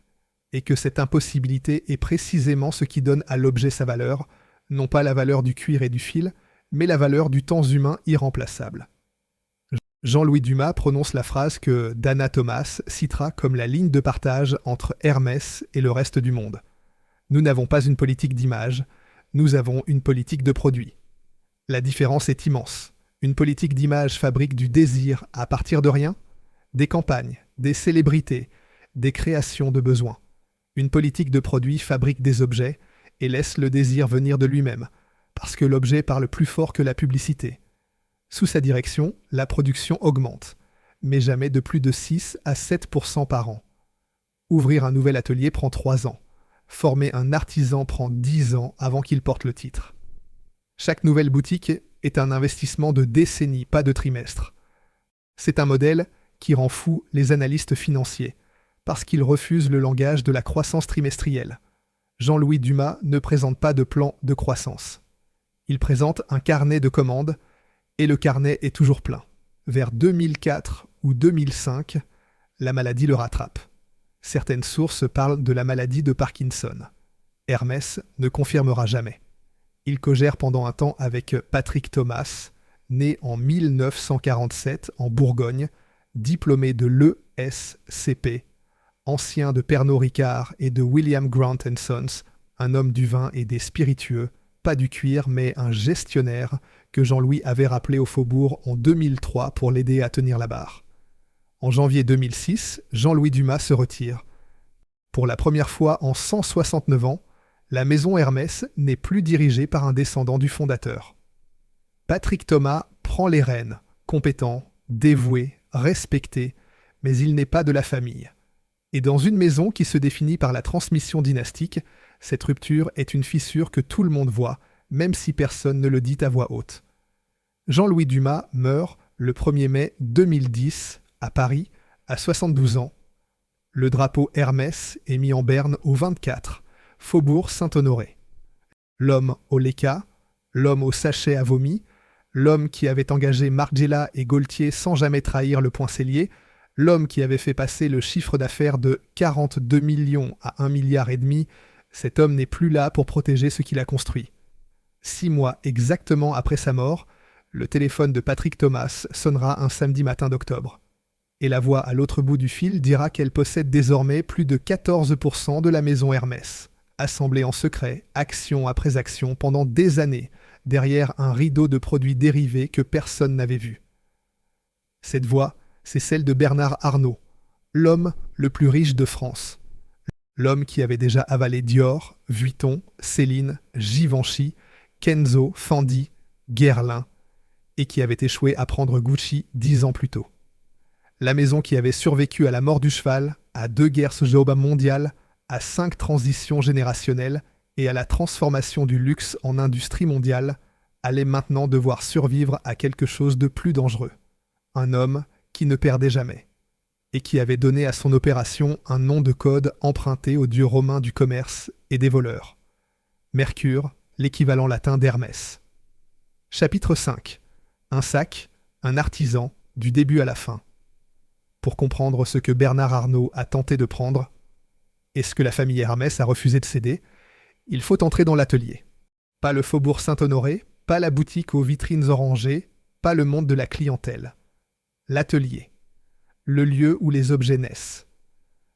et que cette impossibilité est précisément ce qui donne à l'objet sa valeur, non pas la valeur du cuir et du fil, mais la valeur du temps humain irremplaçable. Jean-Louis Dumas prononce la phrase que Dana Thomas citera comme la ligne de partage entre Hermès et le reste du monde. Nous n'avons pas une politique d'image, nous avons une politique de produit. La différence est immense. Une politique d'image fabrique du désir à partir de rien, des campagnes, des célébrités, des créations de besoins. Une politique de produit fabrique des objets et laisse le désir venir de lui-même, parce que l'objet parle plus fort que la publicité. Sous sa direction, la production augmente, mais jamais de plus de 6 à 7% par an. Ouvrir un nouvel atelier prend 3 ans. Former un artisan prend 10 ans avant qu'il porte le titre. Chaque nouvelle boutique est un investissement de décennies, pas de trimestres. C'est un modèle qui rend fou les analystes financiers, parce qu'il refuse le langage de la croissance trimestrielle. Jean-Louis Dumas ne présente pas de plan de croissance. Il présente un carnet de commandes, et le carnet est toujours plein. Vers 2004 ou 2005, la maladie le rattrape. Certaines sources parlent de la maladie de Parkinson. Hermès ne confirmera jamais. Il cogère pendant un temps avec Patrick Thomas, né en 1947 en Bourgogne, diplômé de l'ESCP, ancien de Pernod Ricard et de William Grant & Sons, un homme du vin et des spiritueux, pas du cuir mais un gestionnaire que Jean-Louis avait rappelé au Faubourg en 2003 pour l'aider à tenir la barre. En janvier 2006, Jean-Louis Dumas se retire. Pour la première fois en 169 ans, la maison Hermès n'est plus dirigée par un descendant du fondateur. Patrick Thomas prend les rênes, compétent, dévoué, respecté, mais il n'est pas de la famille. Et dans une maison qui se définit par la transmission dynastique, cette rupture est une fissure que tout le monde voit, même si personne ne le dit à voix haute. Jean-Louis Dumas meurt le 1er mai 2010 à Paris, à 72 ans. Le drapeau Hermès est mis en berne au 24, Faubourg Saint-Honoré. L'homme au Leica, l'homme au sachet à vomi, l'homme qui avait engagé Margiela et Gaultier sans jamais trahir le point cellier, l'homme qui avait fait passer le chiffre d'affaires de 42 millions à 1,5 milliard, cet homme n'est plus là pour protéger ce qu'il a construit. 6 mois exactement après sa mort, le téléphone de Patrick Thomas sonnera un samedi matin d'octobre. Et la voix à l'autre bout du fil dira qu'elle possède désormais plus de 14% de la maison Hermès, assemblée en secret, action après action, pendant des années, derrière un rideau de produits dérivés que personne n'avait vu. Cette voix, c'est celle de Bernard Arnault, l'homme le plus riche de France. L'homme qui avait déjà avalé Dior, Vuitton, Céline, Givenchy, Kenzo, Fendi, Guerlain, et qui avait échoué à prendre Gucci 10 ans plus tôt. La maison qui avait survécu à la mort du cheval, à 2 guerres mondiales, à 5 transitions générationnelles et à la transformation du luxe en industrie mondiale, allait maintenant devoir survivre à quelque chose de plus dangereux. Un homme qui ne perdait jamais, et qui avait donné à son opération un nom de code emprunté au dieu romain du commerce et des voleurs. Mercure, l'équivalent latin d'Hermès. Chapitre 5. Un sac, un artisan, du début à la fin. Pour comprendre ce que Bernard Arnault a tenté de prendre, et ce que la famille Hermès a refusé de céder, il faut entrer dans l'atelier. Pas le faubourg Saint-Honoré, pas la boutique aux vitrines orangées, pas le monde de la clientèle. L'atelier. Le lieu où les objets naissent.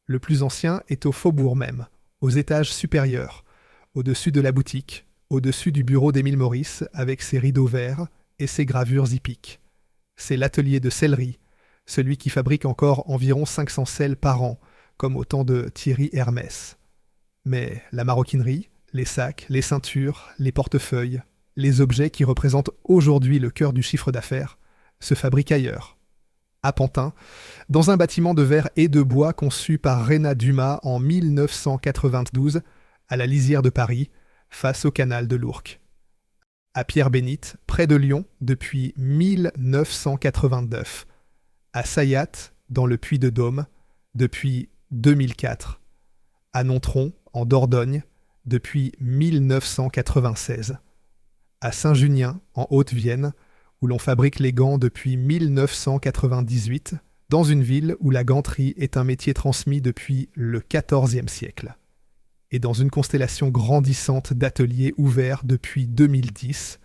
Le plus ancien est au faubourg même, aux étages supérieurs, au-dessus de la boutique, au-dessus du bureau d'Émile Maurice avec ses rideaux verts et ses gravures hippiques. C'est l'atelier de sellerie, celui qui fabrique encore environ 500 selles par an, comme au temps de Thierry Hermès. Mais la maroquinerie, les sacs, les ceintures, les portefeuilles, les objets qui représentent aujourd'hui le cœur du chiffre d'affaires, se fabriquent ailleurs. À Pantin, dans un bâtiment de verre et de bois conçu par Reynat Dumas en 1992, à la lisière de Paris, face au canal de l'Ourcq. À Pierre-Bénite, près de Lyon, depuis 1989. À Sayat, dans le Puy-de-Dôme, depuis 2004. À Nontron, en Dordogne, depuis 1996. À Saint-Junien, en Haute-Vienne, où l'on fabrique les gants depuis 1998, dans une ville où la ganterie est un métier transmis depuis le XIVe siècle. Et dans une constellation grandissante d'ateliers ouverts depuis 2010,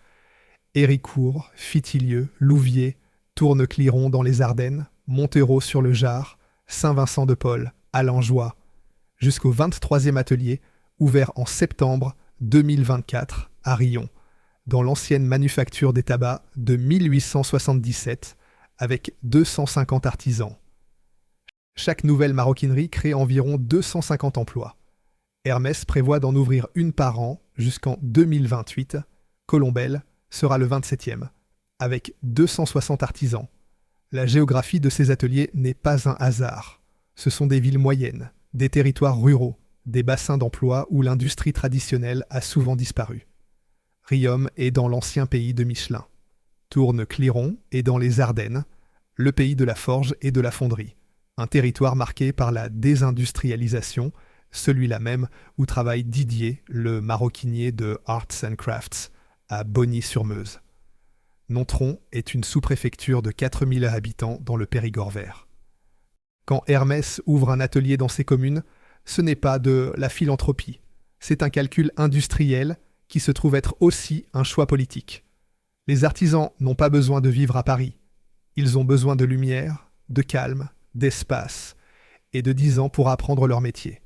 Héricourt, Fitilieu, Louviers, Tourne-Cliron dans les Ardennes, Montereau sur le Jard, Saint-Vincent-de-Paul, Allenjoie, jusqu'au 23e atelier, ouvert en septembre 2024 à Riom, dans l'ancienne manufacture des tabacs de 1877, avec 250 artisans. Chaque nouvelle maroquinerie crée environ 250 emplois. Hermès prévoit d'en ouvrir une par an jusqu'en 2028. Colombelle sera le 27e, avec 260 artisans. La géographie de ces ateliers n'est pas un hasard. Ce sont des villes moyennes, des territoires ruraux, des bassins d'emploi où l'industrie traditionnelle a souvent disparu. Riom est dans l'ancien pays de Michelin. Tourne-Cliron est dans les Ardennes, le pays de la forge et de la fonderie, un territoire marqué par la désindustrialisation, celui-là même où travaille Didier, le maroquinier de Arts and Crafts, à Bogny-sur-Meuse. Nontron est une sous-préfecture de 4000 habitants dans le Périgord vert. Quand Hermès ouvre un atelier dans ces communes, ce n'est pas de la philanthropie, c'est un calcul industriel qui se trouve être aussi un choix politique. Les artisans n'ont pas besoin de vivre à Paris. Ils ont besoin de lumière, de calme, d'espace et de 10 ans pour apprendre leur métier.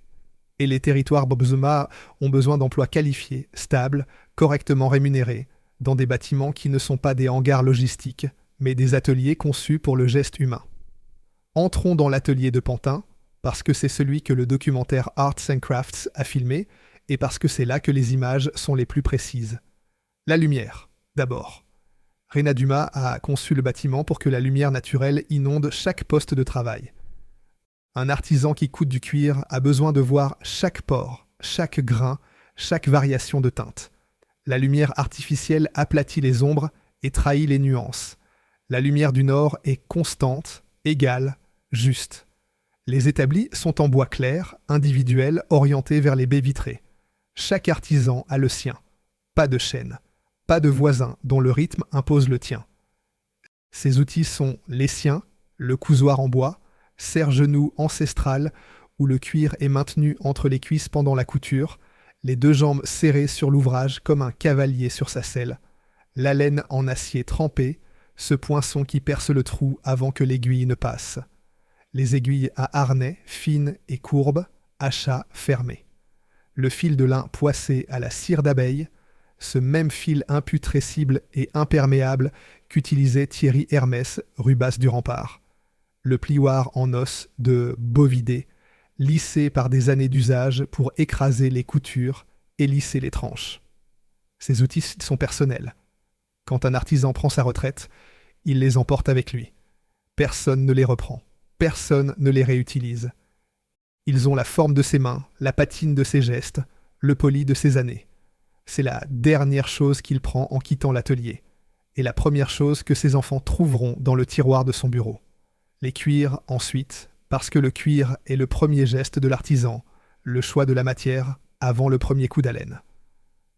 Et les territoires Bobzema ont besoin d'emplois qualifiés, stables, correctement rémunérés, dans des bâtiments qui ne sont pas des hangars logistiques, mais des ateliers conçus pour le geste humain. Entrons dans l'atelier de Pantin, parce que c'est celui que le documentaire Arts and Crafts a filmé, et parce que c'est là que les images sont les plus précises. La lumière, d'abord. Reynat Dumas a conçu le bâtiment pour que la lumière naturelle inonde chaque poste de travail. Un artisan qui coud du cuir a besoin de voir chaque pore, chaque grain, chaque variation de teinte. La lumière artificielle aplatit les ombres et trahit les nuances. La lumière du Nord est constante, égale, juste. Les établis sont en bois clair, individuels, orientés vers les baies vitrées. Chaque artisan a le sien. Pas de chaîne. Pas de voisin dont le rythme impose le tien. Ces outils sont les siens, le cousoir en bois, serre-genou ancestral où le cuir est maintenu entre les cuisses pendant la couture, les 2 jambes serrées sur l'ouvrage comme un cavalier sur sa selle, la laine en acier trempé, ce poinçon qui perce le trou avant que l'aiguille ne passe. Les aiguilles à harnais, fines et courbes, achat fermé. Le fil de lin poissé à la cire d'abeille, ce même fil imputrescible et imperméable qu'utilisait Thierry Hermès, rubasse du Rempart. Le plioir en os de bovidé, lissé par des années d'usage pour écraser les coutures et lisser les tranches. Ces outils sont personnels. Quand un artisan prend sa retraite, il les emporte avec lui. Personne ne les reprend. Personne ne les réutilise. Ils ont la forme de ses mains, la patine de ses gestes, le poli de ses années. C'est la dernière chose qu'il prend en quittant l'atelier, et la première chose que ses enfants trouveront dans le tiroir de son bureau. Les cuirs ensuite, parce que le cuir est le premier geste de l'artisan, le choix de la matière avant le premier coup d'haleine.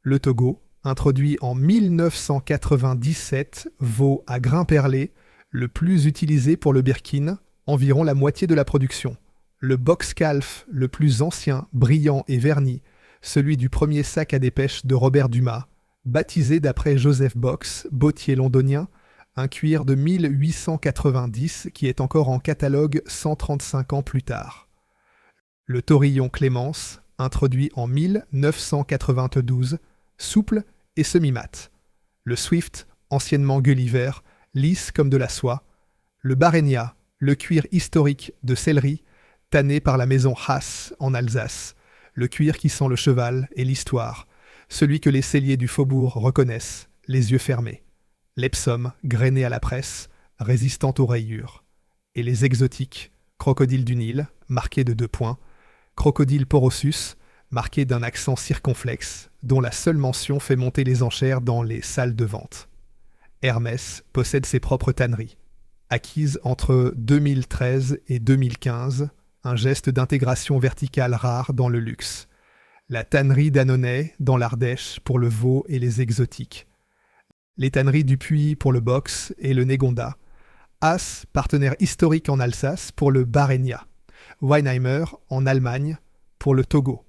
Le Togo, introduit en 1997, vaut à grains perlés le plus utilisé pour le birkin, environ la moitié de la production. Le box-calf le plus ancien, brillant et verni, celui du premier sac à dépêche de Robert Dumas, baptisé d'après Joseph Box, bottier londonien, un cuir de 1890 qui est encore en catalogue 135 ans plus tard. Le Torillon Clémence, introduit en 1992, souple et semi-mat. Le Swift, anciennement Gulliver, lisse comme de la soie. Le Barenia, le cuir historique de Céleri, tanné par la maison Haas en Alsace. Le cuir qui sent le cheval et l'histoire, celui que les selliers du faubourg reconnaissent, les yeux fermés. L'Epsom, grainé à la presse, résistant aux rayures. Et les exotiques, crocodile du Nil, marqué de 2 points, crocodile porosus, marqué d'un accent circonflexe, dont la seule mention fait monter les enchères dans les salles de vente. Hermès possède ses propres tanneries. Acquises entre 2013 et 2015, un geste d'intégration verticale rare dans le luxe. La tannerie d'Annonay dans l'Ardèche pour le veau et les exotiques. Les tanneries du Puy pour le box et le Négonda. Haas, partenaire historique en Alsace pour le Barenia. Weinheimer en Allemagne pour le Togo.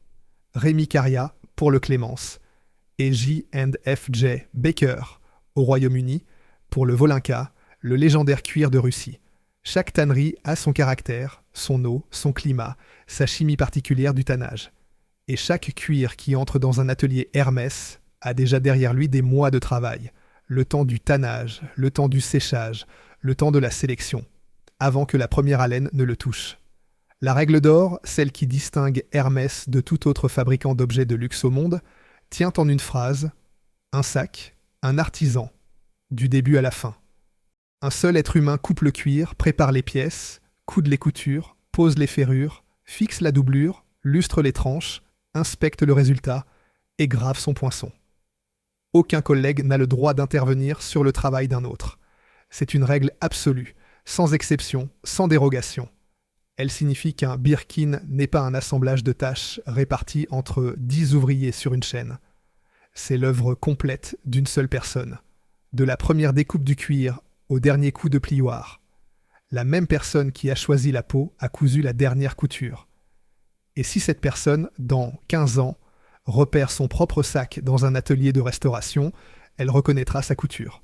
Rémi Caria pour le Clémence. Et J&FJ Baker au Royaume-Uni pour le Volinka, le légendaire cuir de Russie. Chaque tannerie a son caractère, son eau, son climat, sa chimie particulière du tannage. Et chaque cuir qui entre dans un atelier Hermès a déjà derrière lui des mois de travail, le temps du tannage, le temps du séchage, le temps de la sélection, avant que la première haleine ne le touche. La règle d'or, celle qui distingue Hermès de tout autre fabricant d'objets de luxe au monde, tient en une phrase: un sac, un artisan, du début à la fin. Un seul être humain coupe le cuir, prépare les pièces, coude les coutures, pose les ferrures, fixe la doublure, lustre les tranches, inspecte le résultat et grave son poinçon. Aucun collègue n'a le droit d'intervenir sur le travail d'un autre. C'est une règle absolue, sans exception, sans dérogation. Elle signifie qu'un birkin n'est pas un assemblage de tâches réparties entre 10 ouvriers sur une chaîne. C'est l'œuvre complète d'une seule personne. De la première découpe du cuir au dernier coup de plioir. La même personne qui a choisi la peau a cousu la dernière couture. Et si cette personne, dans 15 ans, repère son propre sac dans un atelier de restauration, elle reconnaîtra sa couture.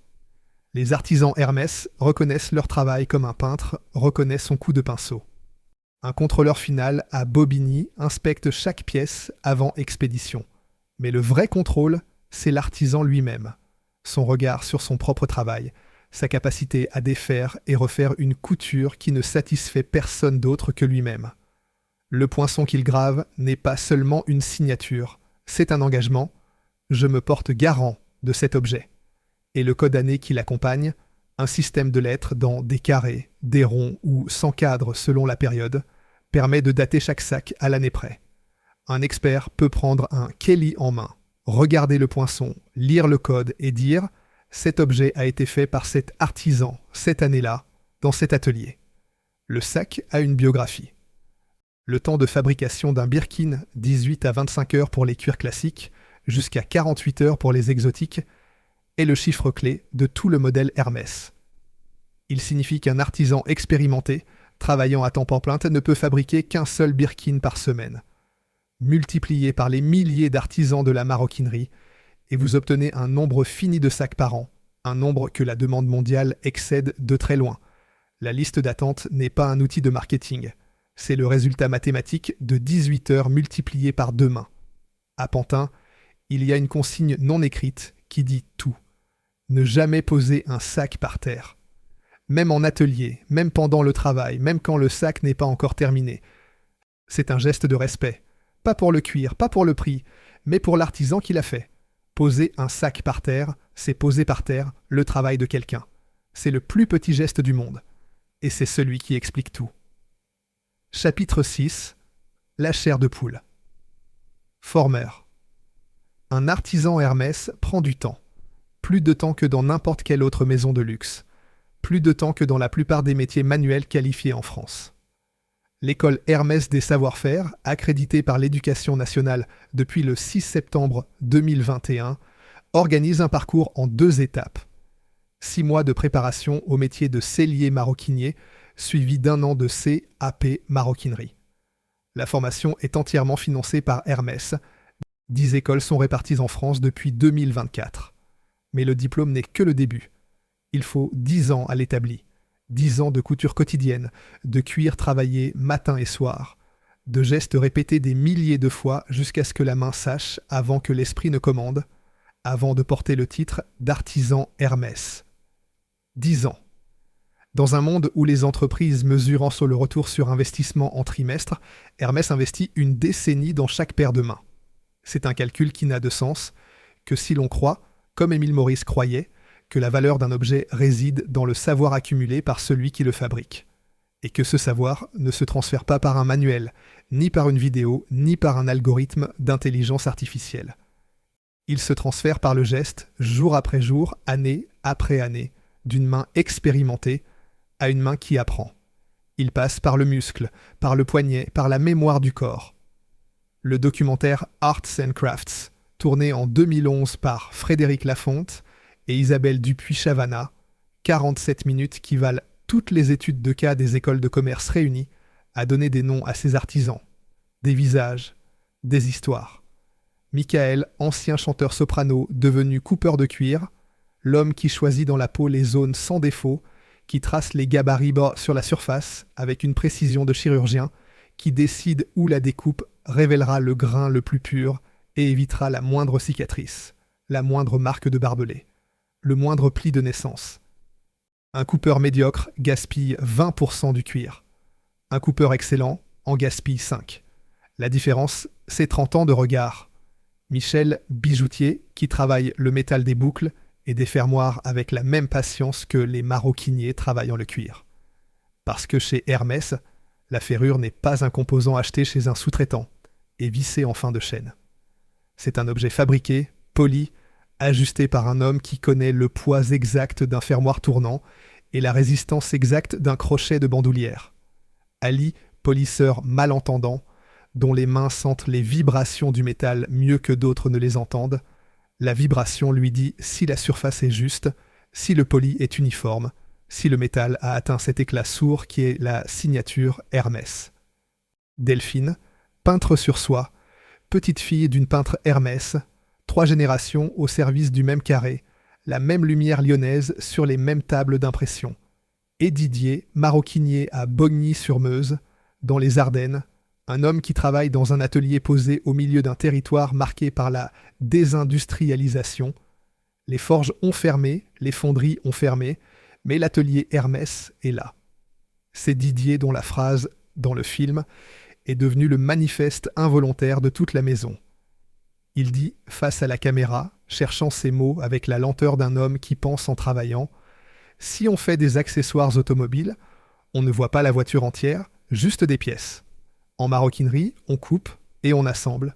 Les artisans Hermès reconnaissent leur travail comme un peintre reconnaît son coup de pinceau. Un contrôleur final à Bobigny inspecte chaque pièce avant expédition. Mais le vrai contrôle, c'est l'artisan lui-même. Son regard sur son propre travail, sa capacité à défaire et refaire une couture qui ne satisfait personne d'autre que lui-même. Le poinçon qu'il grave n'est pas seulement une signature, c'est un engagement. Je me porte garant de cet objet. Et le code année qui l'accompagne, un système de lettres dans des carrés, des ronds ou sans cadre selon la période, permet de dater chaque sac à l'année près. Un expert peut prendre un Kelly en main, regarder le poinçon, lire le code et dire « Cet objet a été fait par cet artisan, cette année-là, dans cet atelier ». Le sac a une biographie. Le temps de fabrication d'un birkin, 18 à 25 heures pour les cuirs classiques, jusqu'à 48 heures pour les exotiques, est le chiffre clé de tout le modèle Hermès. Il signifie qu'un artisan expérimenté, travaillant à temps plein, ne peut fabriquer qu'un seul birkin par semaine. Multiplié par les milliers d'artisans de la maroquinerie, et vous obtenez un nombre fini de sacs par an, un nombre que la demande mondiale excède de très loin. La liste d'attente n'est pas un outil de marketing. C'est le résultat mathématique de 18 heures multipliées par 2 mains. À Pantin, il y a une consigne non écrite qui dit tout. Ne jamais poser un sac par terre. Même en atelier, même pendant le travail, même quand le sac n'est pas encore terminé. C'est un geste de respect. Pas pour le cuir, pas pour le prix, mais pour l'artisan qui l'a fait. Poser un sac par terre, c'est poser par terre le travail de quelqu'un. C'est le plus petit geste du monde. Et c'est celui qui explique tout. Chapitre 6. La chair de poule. Formeur. Un artisan Hermès prend du temps. Plus de temps que dans n'importe quelle autre maison de luxe. Plus de temps que dans la plupart des métiers manuels qualifiés en France. L'école Hermès des savoir-faire, accréditée par l'Éducation nationale depuis le 6 septembre 2021, organise un parcours en 2 étapes. 6 mois de préparation au métier de sellier maroquinier, suivi d'1 an de CAP maroquinerie. La formation est entièrement financée par Hermès. 10 écoles sont réparties en France depuis 2024. Mais le diplôme n'est que le début. Il faut 10 ans à l'établi. 10 ans de couture quotidienne, de cuir travaillé matin et soir, de gestes répétés des milliers de fois jusqu'à ce que la main sache avant que l'esprit ne commande, avant de porter le titre d'artisan Hermès. 10 ans. Dans un monde où les entreprises mesurant sur le retour sur investissement en trimestre, Hermès investit une décennie dans chaque paire de mains. C'est un calcul qui n'a de sens que si l'on croit, comme Émile Maurice croyait, que la valeur d'un objet réside dans le savoir accumulé par celui qui le fabrique, et que ce savoir ne se transfère pas par un manuel, ni par une vidéo, ni par un algorithme d'intelligence artificielle. Il se transfère par le geste, jour après jour, année après année, d'une main expérimentée à une main qui apprend. Il passe par le muscle, par le poignet, par la mémoire du corps. Le documentaire Arts and Crafts, tourné en 2011 par Frédéric Lafonte et Isabelle Dupuis-Chavana, 47 minutes qui valent toutes les études de cas des écoles de commerce réunies, a donné des noms à ces artisans, des visages, des histoires. Michael, ancien chanteur soprano devenu coupeur de cuir, l'homme qui choisit dans la peau les zones sans défaut, qui trace les gabarits bas sur la surface avec une précision de chirurgien, qui décide où la découpe révélera le grain le plus pur et évitera la moindre cicatrice, la moindre marque de barbelé, le moindre pli de naissance. Un coupeur médiocre gaspille 20% du cuir. Un coupeur excellent en gaspille 5. La différence, c'est 30 ans de regard. Michel, bijoutier, qui travaille le métal des boucles et des fermoirs avec la même patience que les maroquiniers travaillant le cuir. Parce que chez Hermès, la ferrure n'est pas un composant acheté chez un sous-traitant et vissé en fin de chaîne. C'est un objet fabriqué, poli, ajusté par un homme qui connaît le poids exact d'un fermoir tournant et la résistance exacte d'un crochet de bandoulière. Ali, polisseur malentendant, dont les mains sentent les vibrations du métal mieux que d'autres ne les entendent, la vibration lui dit si la surface est juste, si le poli est uniforme, si le métal a atteint cet éclat sourd qui est la signature Hermès. Delphine, peintre sur soie, petite fille d'une peintre Hermès, 3 générations au service du même carré, la même lumière lyonnaise sur les mêmes tables d'impression. Et Didier, maroquinier à Bogny-sur-Meuse, dans les Ardennes, un homme qui travaille dans un atelier posé au milieu d'un territoire marqué par la désindustrialisation. Les forges ont fermé, les fonderies ont fermé, mais l'atelier Hermès est là. C'est Didier dont la phrase, dans le film, est devenue le manifeste involontaire de toute la maison. Il dit, face à la caméra, cherchant ses mots avec la lenteur d'un homme qui pense en travaillant, « Si on fait des accessoires automobiles, on ne voit pas la voiture entière, juste des pièces. En maroquinerie, on coupe et on assemble.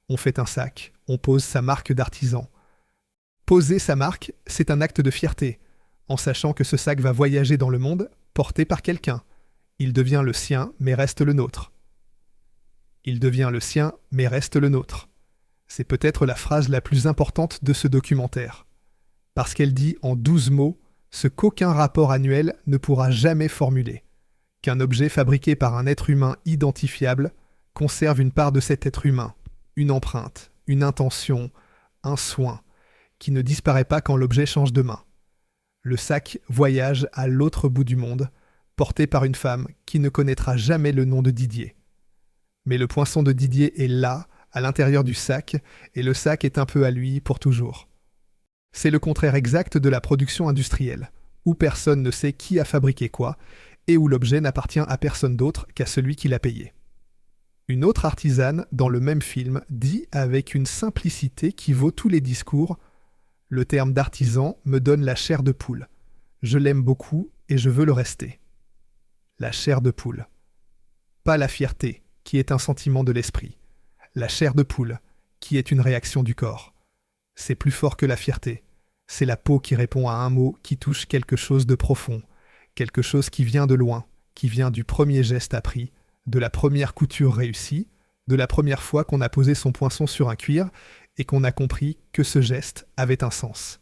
On fait un sac, on pose sa marque d'artisan. Poser sa marque, c'est un acte de fierté, en sachant que ce sac va voyager dans le monde, porté par quelqu'un. Il devient le sien, mais reste le nôtre. Il devient le sien, mais reste le nôtre. C'est peut-être la phrase la plus importante de ce documentaire. Parce qu'elle dit en 12 mots ce qu'aucun rapport annuel ne pourra jamais formuler. Qu'un objet fabriqué par un être humain identifiable conserve une part de cet être humain, une empreinte, une intention, un soin, qui ne disparaît pas quand l'objet change de main. Le sac voyage à l'autre bout du monde, porté par une femme qui ne connaîtra jamais le nom de Didier. Mais le poinçon de Didier est là, à l'intérieur du sac, et le sac est un peu à lui pour toujours. C'est le contraire exact de la production industrielle, où personne ne sait qui a fabriqué quoi, et où l'objet n'appartient à personne d'autre qu'à celui qui l'a payé. Une autre artisane, dans le même film, dit avec une simplicité qui vaut tous les discours « Le terme d'artisan me donne la chair de poule. Je l'aime beaucoup et je veux le rester. » La chair de poule. Pas la fierté, qui est un sentiment de l'esprit. La chair de poule, qui est une réaction du corps. C'est plus fort que la fierté. C'est la peau qui répond à un mot qui touche quelque chose de profond, quelque chose qui vient de loin, qui vient du premier geste appris, de la première couture réussie, de la première fois qu'on a posé son poinçon sur un cuir et qu'on a compris que ce geste avait un sens.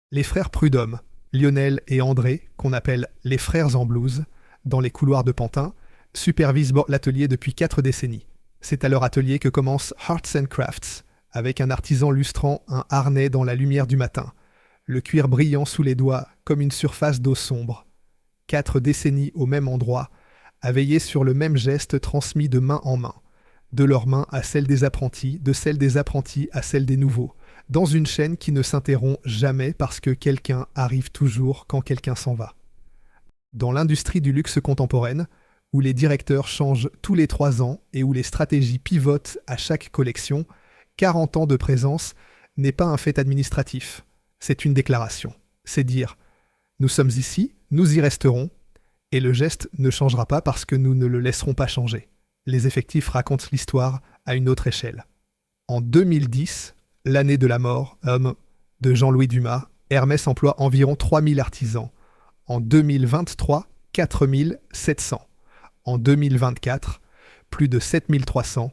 Les frères Prud'homme, Lionel et André, qu'on appelle les frères en blouse, dans les couloirs de Pantin, supervisent l'atelier depuis 4 décennies. C'est à leur atelier que commence Arts and Crafts, avec un artisan lustrant un harnais dans la lumière du matin, le cuir brillant sous les doigts comme une surface d'eau sombre. 4 décennies au même endroit, à veiller sur le même geste transmis de main en main, de leurs mains à celle des apprentis, de celle des apprentis à celle des nouveaux, dans une chaîne qui ne s'interrompt jamais parce que quelqu'un arrive toujours quand quelqu'un s'en va. Dans l'industrie du luxe contemporaine, où les directeurs changent tous les 3 ans et où les stratégies pivotent à chaque collection, 40 ans de présence n'est pas un fait administratif, c'est une déclaration. C'est dire « nous sommes ici, nous y resterons », et le geste ne changera pas parce que nous ne le laisserons pas changer. Les effectifs racontent l'histoire à une autre échelle. En 2010, l'année de la mort, de Jean-Louis Dumas, Hermès emploie environ 3000 artisans. En 2023, 4700. En 2024, plus de 7300,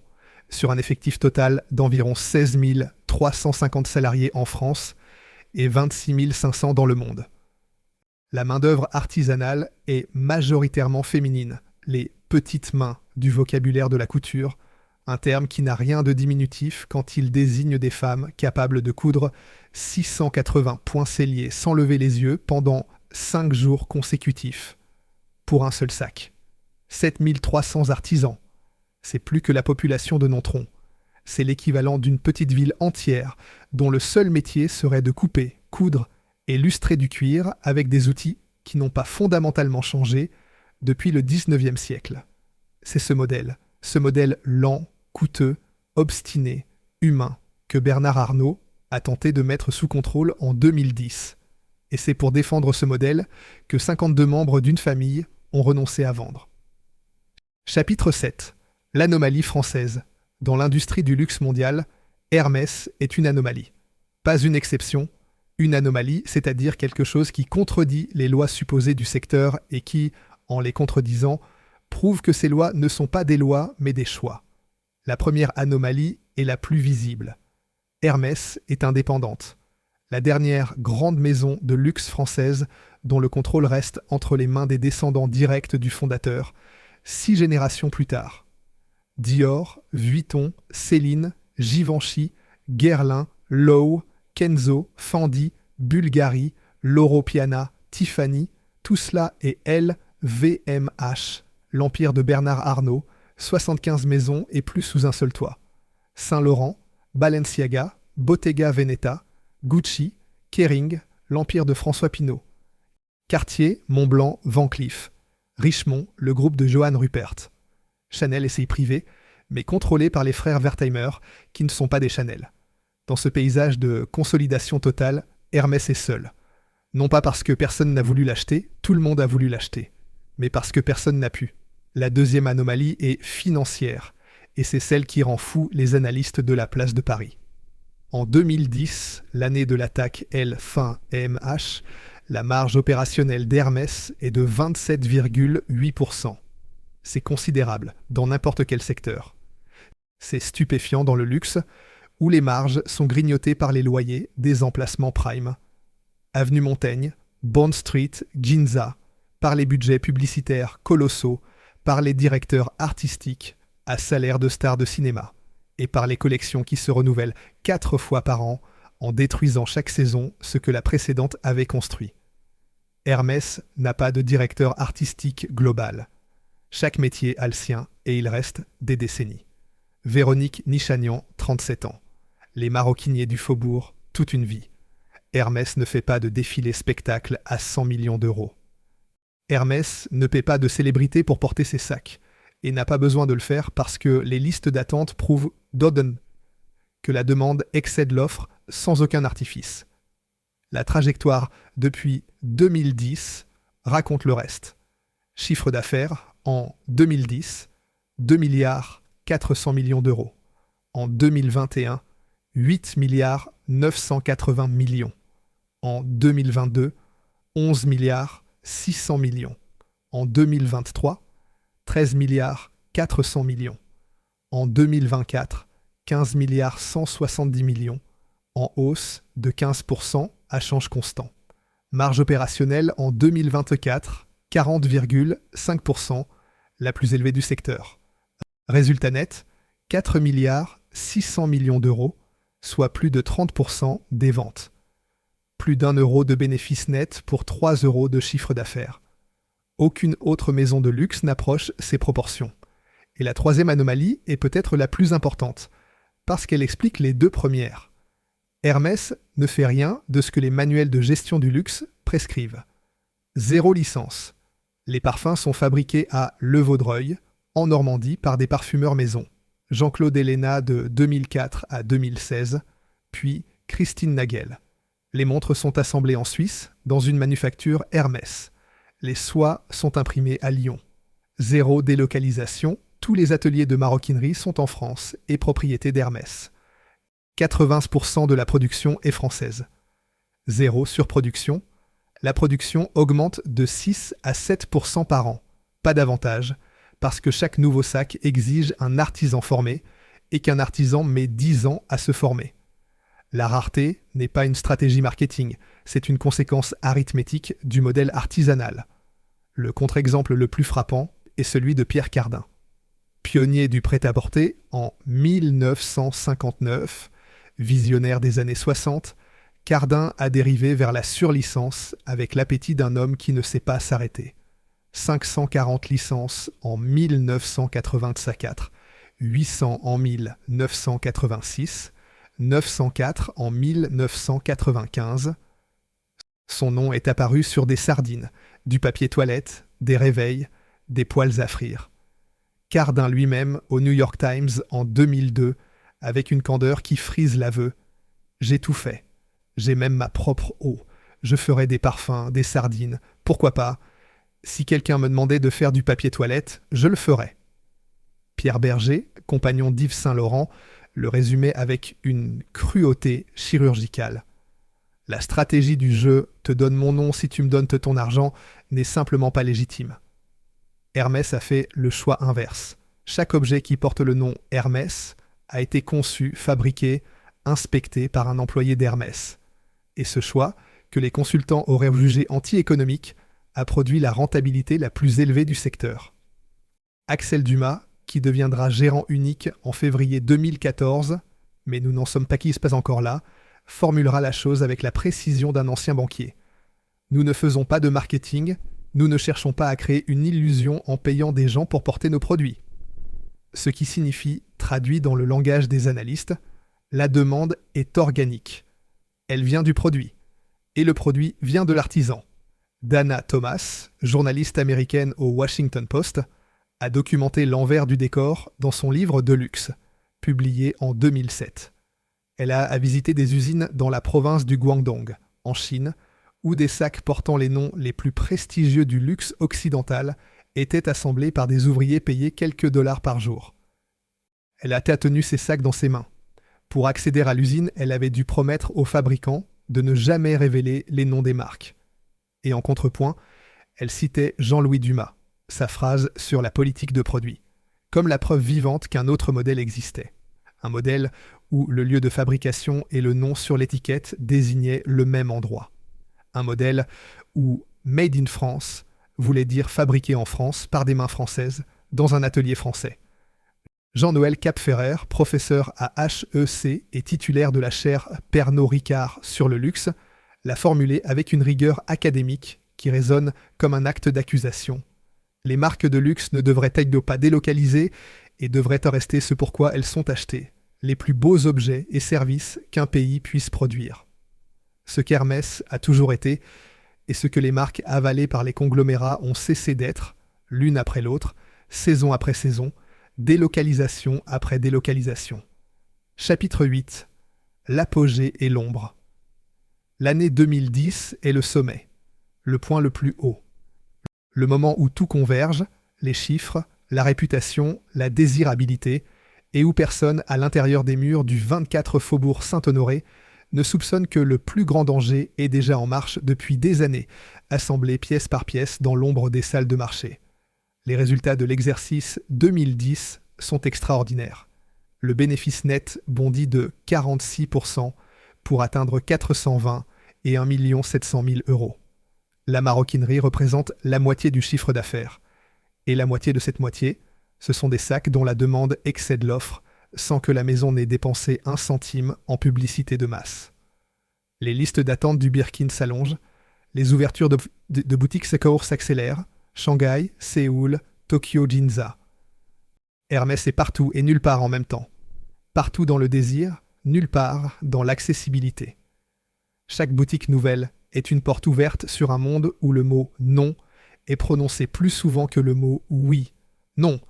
sur un effectif total d'environ 16 350 salariés en France et 26 500 dans le monde. La main-d'œuvre artisanale est majoritairement féminine, les petites mains du vocabulaire de la couture, un terme qui n'a rien de diminutif quand il désigne des femmes capables de coudre 680 points selliers sans lever les yeux pendant 5 jours consécutifs, pour un seul sac. 7300 artisans, c'est plus que la population de Nontron. C'est l'équivalent d'une petite ville entière dont le seul métier serait de couper, coudre et lustrer du cuir avec des outils qui n'ont pas fondamentalement changé depuis le 19e siècle. C'est ce modèle lent, coûteux, obstiné, humain, que Bernard Arnault a tenté de mettre sous contrôle en 2010. Et c'est pour défendre ce modèle que 52 membres d'une famille ont renoncé à vendre. Chapitre 7. L'anomalie française. Dans l'industrie du luxe mondial, Hermès est une anomalie. Pas une exception, une anomalie, c'est-à-dire quelque chose qui contredit les lois supposées du secteur et qui, en les contredisant, prouve que ces lois ne sont pas des lois mais des choix. La première anomalie est la plus visible. Hermès est indépendante. La dernière grande maison de luxe française dont le contrôle reste entre les mains des descendants directs du fondateur, 6 générations plus tard. Dior, Vuitton, Céline, Givenchy, Guerlain, Loewe, Kenzo, Fendi, Bulgari, Loro Piana, Tiffany, tout cela est LVMH, l'empire de Bernard Arnault, 75 maisons et plus sous un seul toit. Saint-Laurent, Balenciaga, Bottega Veneta, Gucci, Kering, l'empire de François Pinault. Cartier, Montblanc, Van Cleef. Richemont, le groupe de Johann Rupert. Chanel essaye privé, mais contrôlé par les frères Wertheimer, qui ne sont pas des Chanel. Dans ce paysage de consolidation totale, Hermès est seul. Non pas parce que personne n'a voulu l'acheter, tout le monde a voulu l'acheter, mais parce que personne n'a pu. La deuxième anomalie est financière, et c'est celle qui rend fou les analystes de la place de Paris. En 2010, l'année de l'attaque LVMH, la marge opérationnelle d'Hermès est de 27,8%. C'est considérable dans n'importe quel secteur. C'est stupéfiant dans le luxe, où les marges sont grignotées par les loyers des emplacements prime. Avenue Montaigne, Bond Street, Ginza, par les budgets publicitaires colossaux, par les directeurs artistiques à salaire de stars de cinéma, et par les collections qui se renouvellent 4 fois par an en détruisant chaque saison ce que la précédente avait construit. Hermès n'a pas de directeur artistique global. Chaque métier a le sien et il reste des décennies. Véronique Nichanian, 37 ans. Les maroquiniers du faubourg, toute une vie. Hermès ne fait pas de défilé spectacle à 100 millions d'euros. Hermès ne paie pas de célébrités pour porter ses sacs et n'a pas besoin de le faire parce que les listes d'attente prouvent d'Oden que la demande excède l'offre sans aucun artifice. La trajectoire depuis 2010 raconte le reste. Chiffre d'affaires en 2010, 2 milliards 400 millions d'euros. En 2021, 8 milliards 980 millions. En 2022, 11 milliards 600 millions. En 2023, 13 milliards 400 millions. En 2024, 15 milliards 170 millions, en hausse de 15% à change constant. Marge opérationnelle en 2024, 40,5%, la plus élevée du secteur. Résultat net, 4 milliards 600 millions d'euros, soit plus de 30% des ventes. Plus d'1 euro de bénéfice net pour 3 euros de chiffre d'affaires. Aucune autre maison de luxe n'approche ces proportions. Et la troisième anomalie est peut-être la plus importante, parce qu'elle explique les deux premières. Hermès ne fait rien de ce que les manuels de gestion du luxe prescrivent. 0 licence. Les parfums sont fabriqués à Le Vaudreuil, en Normandie, par des parfumeurs maison. Jean-Claude Helena de 2004 à 2016, puis Christine Nagel. Les montres sont assemblées en Suisse, dans une manufacture Hermès. Les soies sont imprimées à Lyon. 0 délocalisation, tous les ateliers de maroquinerie sont en France et propriété d'Hermès. 80% de la production est française. 0 surproduction, la production augmente de 6 à 7% par an. Pas davantage, parce que chaque nouveau sac exige un artisan formé et qu'un artisan met 10 ans à se former. La rareté n'est pas une stratégie marketing, c'est une conséquence arithmétique du modèle artisanal. Le contre-exemple le plus frappant est celui de Pierre Cardin. Pionnier du prêt-à-porter en 1959, visionnaire des années 60, Cardin a dérivé vers la surlicence avec l'appétit d'un homme qui ne sait pas s'arrêter. 540 licences en 1984, 800 en 1986, 904 en 1995. Son nom est apparu sur des sardines, du papier toilette, des réveils, des poêles à frire. Cardin lui-même au New York Times en 2002, avec une candeur qui frise l'aveu. J'ai tout fait. J'ai même ma propre eau. Je ferai des parfums, des sardines. Pourquoi pas? Si quelqu'un me demandait de faire du papier toilette, je le ferais. Pierre Berger, compagnon d'Yves Saint-Laurent, le résumait avec une cruauté chirurgicale. La stratégie du jeu « te donne mon nom si tu me donnes ton argent » n'est simplement pas légitime. Hermès a fait le choix inverse. Chaque objet qui porte le nom Hermès a été conçu, fabriqué, inspecté par un employé d'Hermès. Et ce choix, que les consultants auraient jugé anti-économique, a produit la rentabilité la plus élevée du secteur. Axel Dumas, qui deviendra gérant unique en février 2014, mais nous n'en sommes pas encore là, formulera la chose avec la précision d'un ancien banquier. Nous ne faisons pas de marketing, nous ne cherchons pas à créer une illusion en payant des gens pour porter nos produits. Ce qui signifie, traduit dans le langage des analystes, la demande est organique. Elle vient du produit. Et le produit vient de l'artisan. Dana Thomas, journaliste américaine au Washington Post, a documenté l'envers du décor dans son livre de luxe, publié en 2007. Elle a visité des usines dans la province du Guangdong, en Chine, où des sacs portant les noms les plus prestigieux du luxe occidental étaient assemblés par des ouvriers payés quelques dollars par jour. Elle a tâtonné ces sacs dans ses mains. Pour accéder à l'usine, elle avait dû promettre aux fabricants de ne jamais révéler les noms des marques. Et en contrepoint, elle citait Jean-Louis Dumas, sa phrase sur la politique de produit, comme la preuve vivante qu'un autre modèle existait. Un modèle où le lieu de fabrication et le nom sur l'étiquette désignaient le même endroit. Un modèle où « Made in France » voulait dire fabriqué en France par des mains françaises dans un atelier français. Jean-Noël Capferrer, professeur à HEC et titulaire de la chaire Pernod Ricard sur le luxe, l'a formulé avec une rigueur académique qui résonne comme un acte d'accusation. Les marques de luxe ne devraient-elles pas délocaliser et devraient en rester ce pourquoi elles sont achetées, les plus beaux objets et services qu'un pays puisse produire. Ce qu'Hermès a toujours été, et ce que les marques avalées par les conglomérats ont cessé d'être, l'une après l'autre, saison après saison, délocalisation après délocalisation. Chapitre 8. L'apogée et l'ombre. L'année 2010 est le sommet, le point le plus haut. Le moment où tout converge, les chiffres, la réputation, la désirabilité, et où personne, à l'intérieur des murs du 24 faubourg Saint-Honoré, ne soupçonne que le plus grand danger est déjà en marche depuis des années, assemblé pièce par pièce dans l'ombre des salles de marché. Les résultats de l'exercice 2010 sont extraordinaires. Le bénéfice net bondit de 46% pour atteindre 420 et 1 700 000 euros. La maroquinerie représente la moitié du chiffre d'affaires. Et la moitié de cette moitié, ce sont des sacs dont la demande excède l'offre, sans que la maison n'ait dépensé un centime en publicité de masse. Les listes d'attente du Birkin s'allongent, les ouvertures de boutiques Sekour s'accélèrent, Shanghai, Séoul, Tokyo, Ginza. Hermès est partout et nulle part en même temps. Partout dans le désir, nulle part dans l'accessibilité. Chaque boutique nouvelle est une porte ouverte sur un monde où le mot « non » est prononcé plus souvent que le mot « oui ». Non,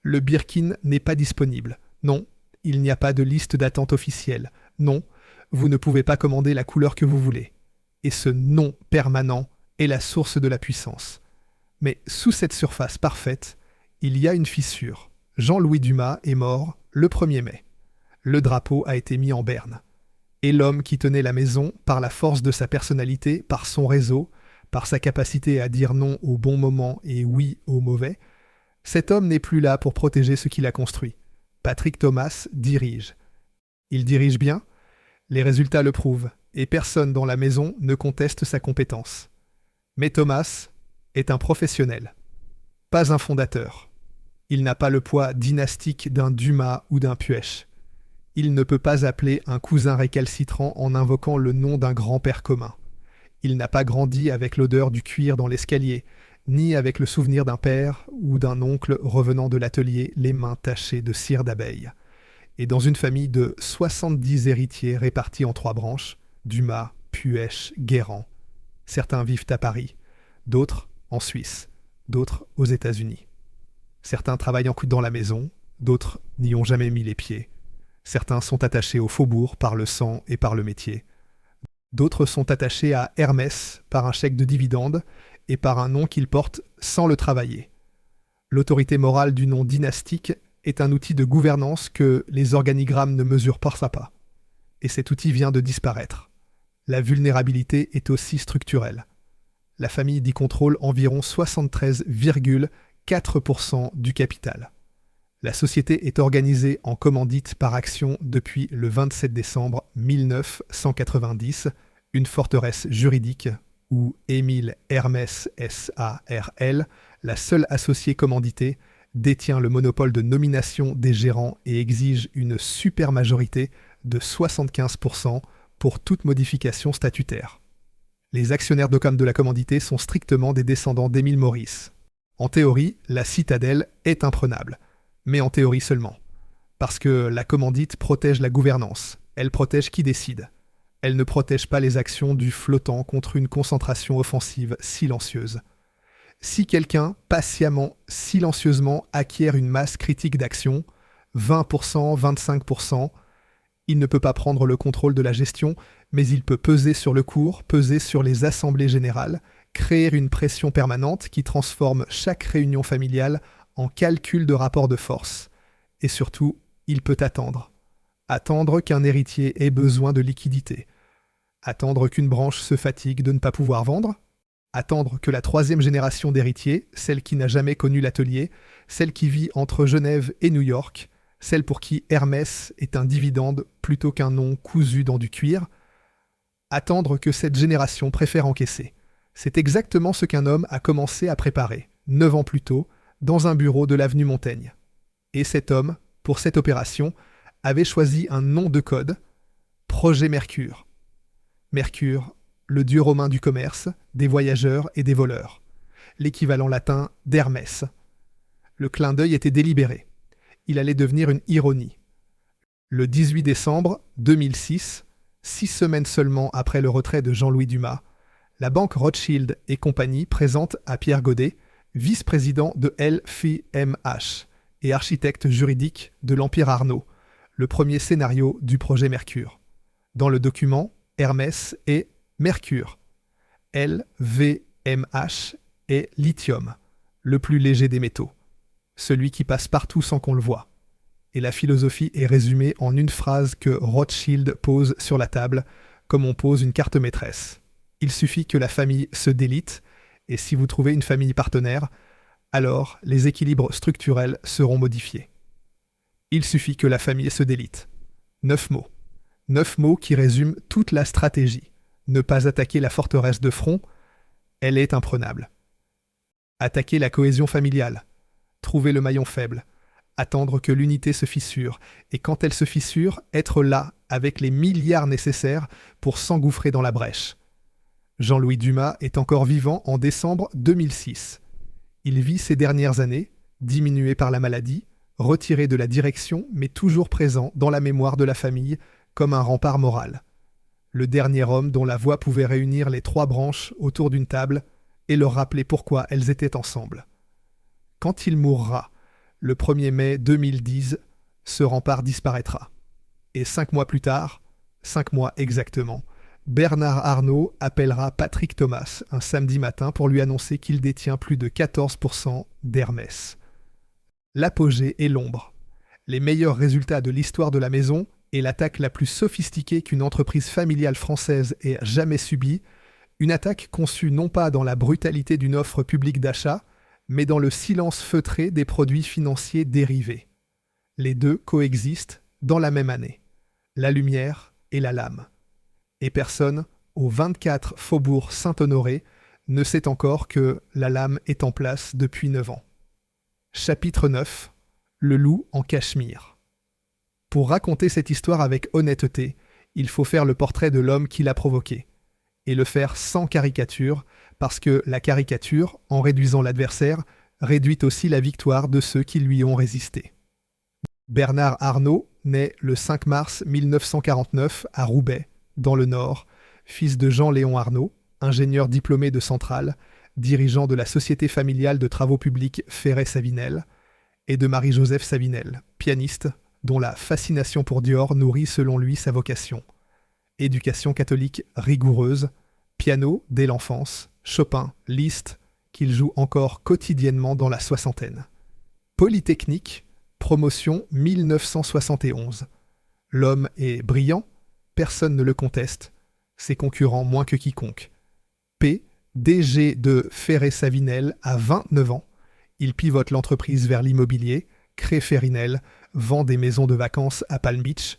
le Birkin n'est pas disponible. Non, il n'y a pas de liste d'attente officielle. Non, vous ne pouvez pas commander la couleur que vous voulez. Et ce non permanent est la source de la puissance. Mais sous cette surface parfaite, il y a une fissure. Jean-Louis Dumas est mort le 1er mai. Le drapeau a été mis en berne. Et l'homme qui tenait la maison, par la force de sa personnalité, par son réseau, par sa capacité à dire non au bon moment et oui au mauvais, cet homme n'est plus là pour protéger ce qu'il a construit. Patrick Thomas dirige. Il dirige bien, les résultats le prouvent, et personne dans la maison ne conteste sa compétence. Mais Thomas est un professionnel, pas un fondateur. Il n'a pas le poids dynastique d'un Dumas ou d'un Puech. Il ne peut pas appeler un cousin récalcitrant en invoquant le nom d'un grand-père commun. Il n'a pas grandi avec l'odeur du cuir dans l'escalier, ni avec le souvenir d'un père ou d'un oncle revenant de l'atelier les mains tachées de cire d'abeille. Et dans une famille de 70 héritiers répartis en 3 branches, Dumas, Puech, Guérand. Certains vivent à Paris, d'autres en Suisse, d'autres aux États-Unis. Certains travaillent en dans la maison, d'autres n'y ont jamais mis les pieds. Certains sont attachés au faubourg par le sang et par le métier. D'autres sont attachés à Hermès par un chèque de dividende et par un nom qu'ils portent sans le travailler. L'autorité morale du nom dynastique est un outil de gouvernance que les organigrammes ne mesurent pas. Et cet outil vient de disparaître. La vulnérabilité est aussi structurelle. La famille y contrôle environ 73,4% du capital. La société est organisée en commandite par action depuis le 27 décembre 1990, une forteresse juridique où Émile Hermès SARL, la seule associée commanditée, détient le monopole de nomination des gérants et exige une supermajorité de 75% pour toute modification statutaire. Les actionnaires de la commandité sont strictement des descendants d'Émile Maurice. En théorie, la citadelle est imprenable, mais en théorie seulement. Parce que la commandite protège la gouvernance, elle protège qui décide. Elle ne protège pas les actions du flottant contre une concentration offensive silencieuse. Si quelqu'un, patiemment, silencieusement, acquiert une masse critique d'actions, 20%, 25%, il ne peut pas prendre le contrôle de la gestion, mais il peut peser sur le cours, peser sur les assemblées générales, créer une pression permanente qui transforme chaque réunion familiale en calcul de rapport de force. Et surtout, il peut attendre. Attendre qu'un héritier ait besoin de liquidité. Attendre qu'une branche se fatigue de ne pas pouvoir vendre. Attendre que la 3e génération d'héritiers, celle qui n'a jamais connu l'atelier, celle qui vit entre Genève et New York, celle pour qui Hermès est un dividende plutôt qu'un nom cousu dans du cuir. Attendre que cette génération préfère encaisser. C'est exactement ce qu'un homme a commencé à préparer, 9 ans plus tôt, dans un bureau de l'avenue Montaigne. Et cet homme, pour cette opération, avait choisi un nom de code, Projet Mercure. Mercure, le dieu romain du commerce, des voyageurs et des voleurs, l'équivalent latin d'Hermès. Le clin d'œil était délibéré. Il allait devenir une ironie. Le 18 décembre 2006, 6 semaines seulement après le retrait de Jean-Louis Dumas, la banque Rothschild et compagnie présente à Pierre Godet, vice-président de LVMH et architecte juridique de l'Empire Arnaud, le premier scénario du projet Mercure. Dans le document, Hermès est Mercure. LVMH est lithium, le plus léger des métaux, celui qui passe partout sans qu'on le voie. Et la philosophie est résumée en une phrase que Rothschild pose sur la table, comme on pose une carte maîtresse. Il suffit que la famille se délite, et si vous trouvez une famille partenaire, alors les équilibres structurels seront modifiés. Il suffit que la famille se délite. 9 mots. 9 mots qui résument toute la stratégie. Ne pas attaquer la forteresse de front, elle est imprenable. Attaquer la cohésion familiale. Trouver le maillon faible. Attendre que l'unité se fissure, et quand elle se fissure, être là avec les milliards nécessaires pour s'engouffrer dans la brèche. Jean-Louis Dumas est encore vivant en décembre 2006. Il vit ces dernières années, diminué par la maladie, retiré de la direction, mais toujours présent dans la mémoire de la famille comme un rempart moral. Le dernier homme dont la voix pouvait réunir les 3 branches autour d'une table et leur rappeler pourquoi elles étaient ensemble. Quand il mourra, le 1er mai 2010, ce rempart disparaîtra. Et 5 mois plus tard, 5 mois exactement, Bernard Arnault appellera Patrick Thomas un samedi matin pour lui annoncer qu'il détient plus de 14% d'Hermès. L'apogée est l'ombre. Les meilleurs résultats de l'histoire de la maison et l'attaque la plus sophistiquée qu'une entreprise familiale française ait jamais subie, une attaque conçue non pas dans la brutalité d'une offre publique d'achat, mais dans le silence feutré des produits financiers dérivés. Les deux coexistent dans la même année, la lumière et la lame. Et personne, au 24 faubourg Saint-Honoré, ne sait encore que la lame est en place depuis 9 ans. Chapitre 9. Le loup en Cachemire. Pour raconter cette histoire avec honnêteté, il faut faire le portrait de l'homme qui l'a provoqué, et le faire sans caricature, parce que la caricature, en réduisant l'adversaire, réduit aussi la victoire de ceux qui lui ont résisté. Bernard Arnault naît le 5 mars 1949 à Roubaix, dans le Nord, fils de Jean-Léon Arnault, ingénieur diplômé de Centrale, dirigeant de la société familiale de travaux publics Ferré-Savinel, et de Marie-Joseph Savinel, pianiste, dont la fascination pour Dior nourrit selon lui sa vocation. Éducation catholique rigoureuse, piano dès l'enfance, Chopin, Liszt, qu'il joue encore quotidiennement dans la soixantaine. Polytechnique, promotion 1971. L'homme est brillant, personne ne le conteste, ses concurrents moins que quiconque. P, DG de Ferré-Savinel à 29 ans, il pivote l'entreprise vers l'immobilier, crée Ferrinel, vend des maisons de vacances à Palm Beach.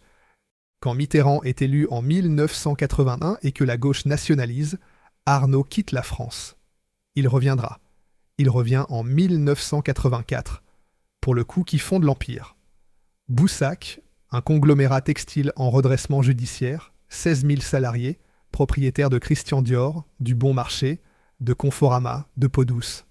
Quand Mitterrand est élu en 1981 et que la gauche nationalise, Arnault quitte la France. Il reviendra. Il revient en 1984, pour le coup qui fonde l'Empire. Boussac, un conglomérat textile en redressement judiciaire, 16 000 salariés, propriétaire de Christian Dior, du Bon Marché, de Conforama, de Peau Douce.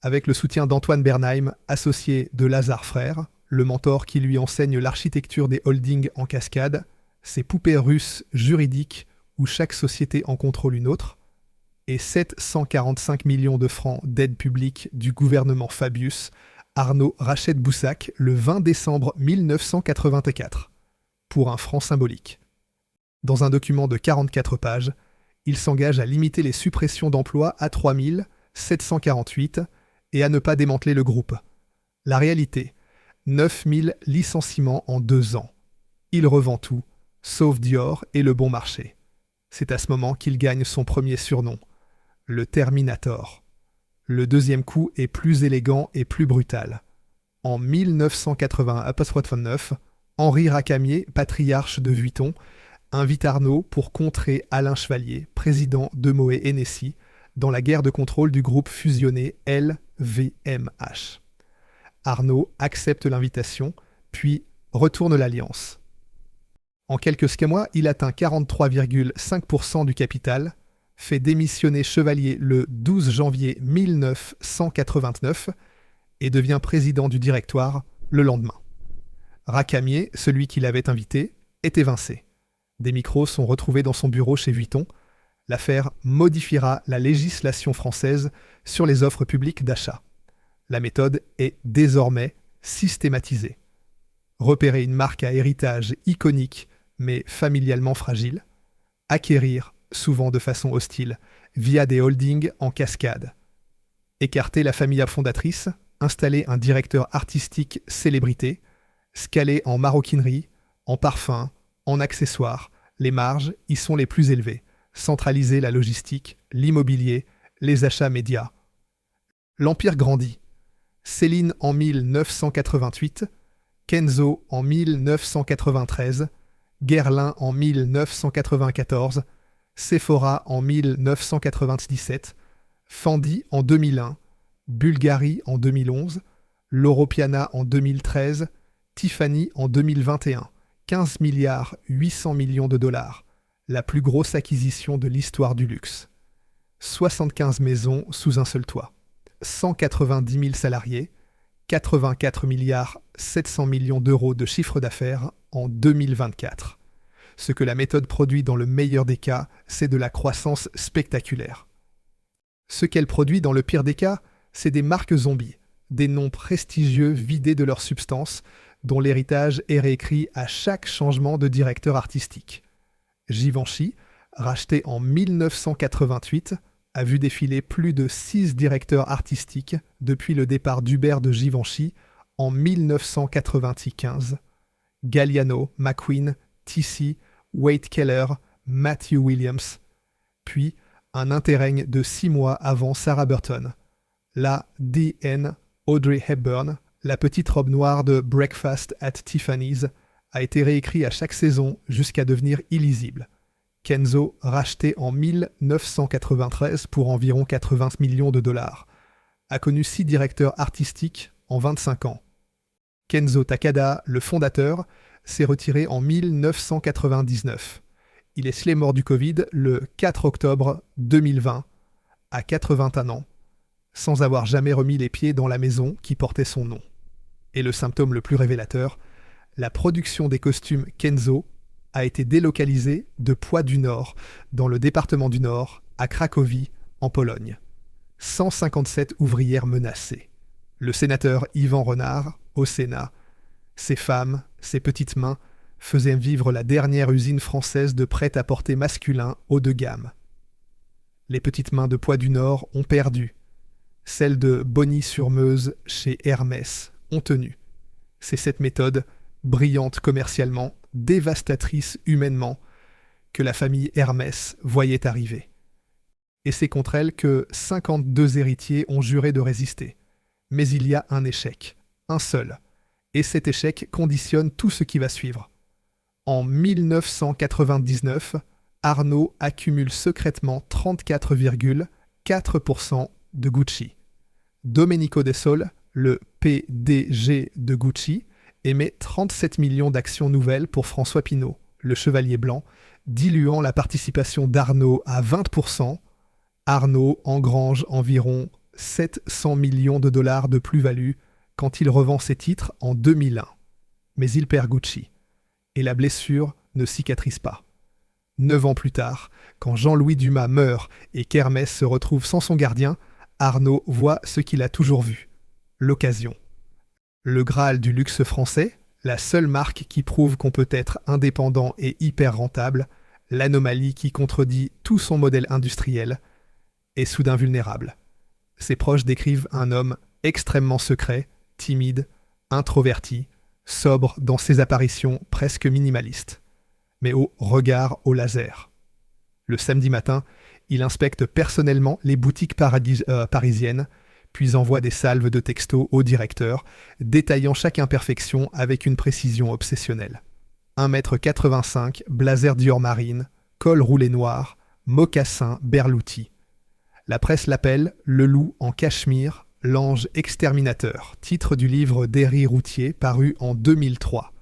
Avec le soutien d'Antoine Bernheim, associé de Lazare Frères, le mentor qui lui enseigne l'architecture des holdings en cascade, ces poupées russes juridiques où chaque société en contrôle une autre, et 745 millions de francs d'aide publique du gouvernement Fabius, Arnault rachète Boussac le 20 décembre 1984, pour un franc symbolique. Dans un document de 44 pages, il s'engage à limiter les suppressions d'emplois à 3748 et à ne pas démanteler le groupe. La réalité, 9000 licenciements en 2 ans. Il revend tout, sauf Dior et le Bon Marché. C'est à ce moment qu'il gagne son premier surnom, le Terminator. Le deuxième coup est plus élégant et plus brutal. En 1989, Henri Racamier, patriarche de Vuitton, invite Arnault pour contrer Alain Chevalier, président de Moët Hennessy, dans la guerre de contrôle du groupe fusionné LVMH. Arnault accepte l'invitation, puis retourne l'alliance. En quelques mois, il atteint 43,5% du capital, fait démissionner Chevalier le 12 janvier 1989 et devient président du directoire le lendemain. Racamier, celui qui l'avait invité, est évincé. Des micros sont retrouvés dans son bureau chez Vuitton. L'affaire modifiera la législation française sur les offres publiques d'achat. La méthode est désormais systématisée. Repérer une marque à héritage iconique mais familialement fragile. Acquérir, souvent de façon hostile, via des holdings en cascade. Écarter la famille fondatrice, installer un directeur artistique célébrité, scaler en maroquinerie, en parfum, en accessoires, les marges y sont les plus élevées, centraliser la logistique, l'immobilier, les achats médias. L'empire grandit. Céline en 1988, Kenzo en 1993, Guerlain en 1994, Sephora en 1997, Fendi en 2001, Bulgari en 2011, Loro Piana en 2013, Tiffany en 2021, 15 milliards 800 millions de dollars, la plus grosse acquisition de l'histoire du luxe. 75 maisons sous un seul toit, 190 000 salariés, 84 milliards 700 millions d'euros de chiffre d'affaires en 2024. Ce que la méthode produit dans le meilleur des cas, c'est de la croissance spectaculaire. Ce qu'elle produit dans le pire des cas, c'est des marques zombies, des noms prestigieux vidés de leur substance, dont l'héritage est réécrit à chaque changement de directeur artistique. Givenchy, racheté en 1988, a vu défiler plus de 6 directeurs artistiques depuis le départ d'Hubert de Givenchy en 1995. Galliano, McQueen, TC, Wade Keller, Matthew Williams, puis un interrègne de 6 mois avant Sarah Burton. La D.N. Audrey Hepburn, la petite robe noire de Breakfast at Tiffany's, a été réécrit à chaque saison jusqu'à devenir illisible. Kenzo, racheté en 1993 pour environ 80 millions de dollars, a connu 6 directeurs artistiques en 25 ans. Kenzo Takada, le fondateur, s'est retiré en 1999. Il est mort du Covid le 4 octobre 2020, à 81 ans, sans avoir jamais remis les pieds dans la maison qui portait son nom. Et le symptôme le plus révélateur, la production des costumes Kenzo a été délocalisée de Poix du Nord, dans le département du Nord, à Cracovie, en Pologne. 157 ouvrières menacées. Le sénateur Yvan Renard, au Sénat, ses femmes, ses petites mains, faisaient vivre la dernière usine française de prêt-à-porter masculin haut de gamme. Les petites mains de Poix du Nord ont perdu. Celles de Bonny-sur-Meuse, chez Hermès, ont tenu. C'est cette méthode, brillante commercialement, dévastatrice humainement, que la famille Hermès voyait arriver. Et c'est contre elle que 52 héritiers ont juré de résister. Mais il y a un échec, un seul, et cet échec conditionne tout ce qui va suivre. En 1999, Arnault accumule secrètement 34,4% de Gucci. Domenico De Sole, le PDG de Gucci, émet 37 millions d'actions nouvelles pour François Pinault, le chevalier blanc, diluant la participation d'Arnault à 20%. Arnault engrange environ 700 millions de dollars de plus-value quand il revend ses titres en 2001. Mais il perd Gucci. Et la blessure ne cicatrise pas. 9 ans plus tard, quand Jean-Louis Dumas meurt et qu'Hermès se retrouve sans son gardien, Arnault voit ce qu'il a toujours vu. L'occasion. Le Graal du luxe français, la seule marque qui prouve qu'on peut être indépendant et hyper rentable, l'anomalie qui contredit tout son modèle industriel, est soudain vulnérable. Ses proches décrivent un homme extrêmement secret, timide, introverti, sobre dans ses apparitions presque minimalistes, mais au regard au laser. Le samedi matin, il inspecte personnellement les boutiques parisiennes, puis envoie des salves de textos au directeur, détaillant chaque imperfection avec une précision obsessionnelle. 1,85 m, blazer Dior marine, col roulé noir, mocassin Berluti. La presse l'appelle « Le loup en cachemire, l'ange exterminateur », titre du livre d'Héry Routier paru en 2003.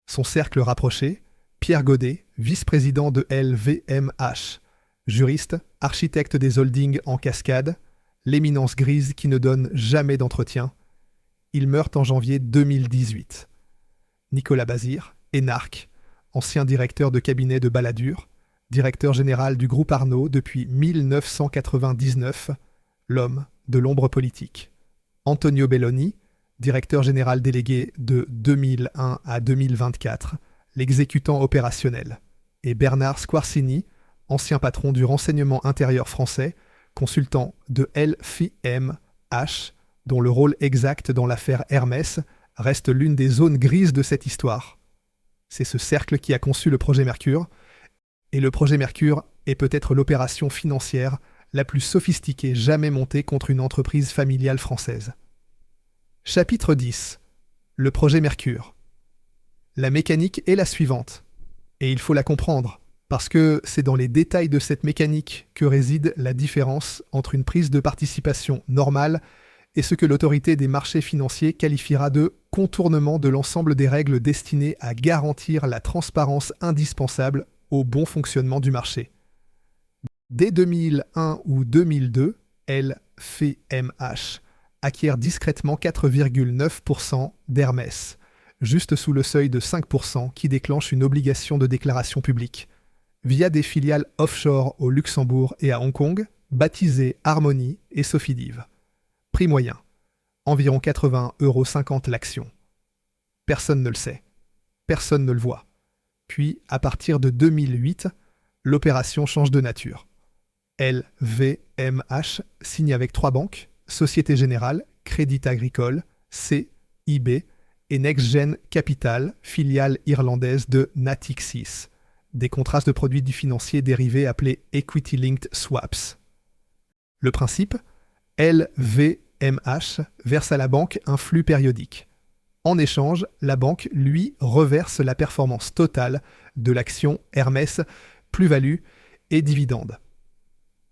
Son cercle rapproché, Pierre Godet, vice-président de LVMH, Juriste, architecte des holdings en cascade, l'éminence grise qui ne donne jamais d'entretien. Il meurt en janvier 2018. Nicolas Bazire, énarque, ancien directeur de cabinet de Balladur, directeur général du groupe Arnaud depuis 1999, l'homme de l'ombre politique. Antonio Belloni, directeur général délégué de 2001 à 2024, l'exécutant opérationnel. Et Bernard Squarcini, ancien patron du renseignement intérieur français, consultant de LFIM-H, dont le rôle exact dans l'affaire Hermès reste l'une des zones grises de cette histoire. C'est ce cercle qui a conçu le projet Mercure, et le projet Mercure est peut-être l'opération financière la plus sophistiquée jamais montée contre une entreprise familiale française. Chapitre 10. Le projet Mercure. La mécanique est la suivante, et il faut la comprendre, parce que c'est dans les détails de cette mécanique que réside la différence entre une prise de participation normale et ce que l'autorité des marchés financiers qualifiera de contournement de l'ensemble des règles destinées à garantir la transparence indispensable au bon fonctionnement du marché. Dès 2001 ou 2002, LFMH acquiert discrètement 4,9% d'Hermès, juste sous le seuil de 5% qui déclenche une obligation de déclaration publique, via des filiales offshore au Luxembourg et à Hong Kong, baptisées Harmonie et Sofidiv. Prix moyen, environ 80,50 € l'action. Personne ne le sait, personne ne le voit. Puis, à partir de 2008, l'opération change de nature. LVMH signe avec 3 banques, Société Générale, Crédit Agricole, CIB et NextGen Capital, filiale irlandaise de Natixis, des contrats de produits du financier dérivés appelés Equity Linked Swaps. Le principe, LVMH verse à la banque un flux périodique. En échange, la banque, lui, reverse la performance totale de l'action Hermès, plus-value et dividendes.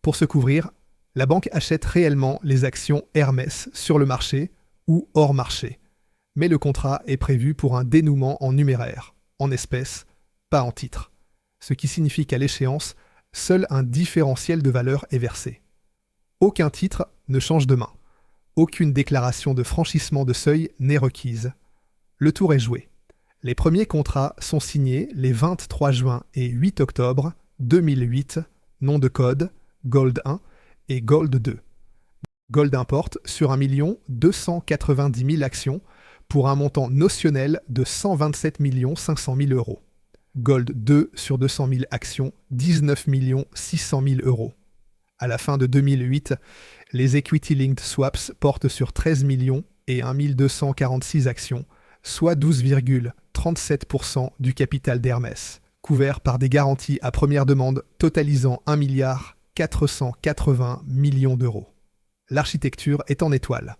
Pour se couvrir, la banque achète réellement les actions Hermès sur le marché ou hors marché. Mais le contrat est prévu pour un dénouement en numéraire, en espèces, pas en titres. Ce qui signifie qu'à l'échéance, seul un différentiel de valeur est versé. Aucun titre ne change de main. Aucune déclaration de franchissement de seuil n'est requise. Le tour est joué. Les premiers contrats sont signés les 23 juin et 8 octobre 2008, nom de code Gold 1 et Gold 2. Gold importe sur 1 290 000 actions pour un montant notionnel de 127 500 000 €. Gold 2 sur 200 000 actions, 19 600 000 €. À la fin de 2008, les Equity Linked Swaps portent sur 13 millions et 1 246 actions, soit 12,37% du capital d'Hermès, couvert par des garanties à première demande totalisant 1 480 millions d'euros. L'architecture est en étoile.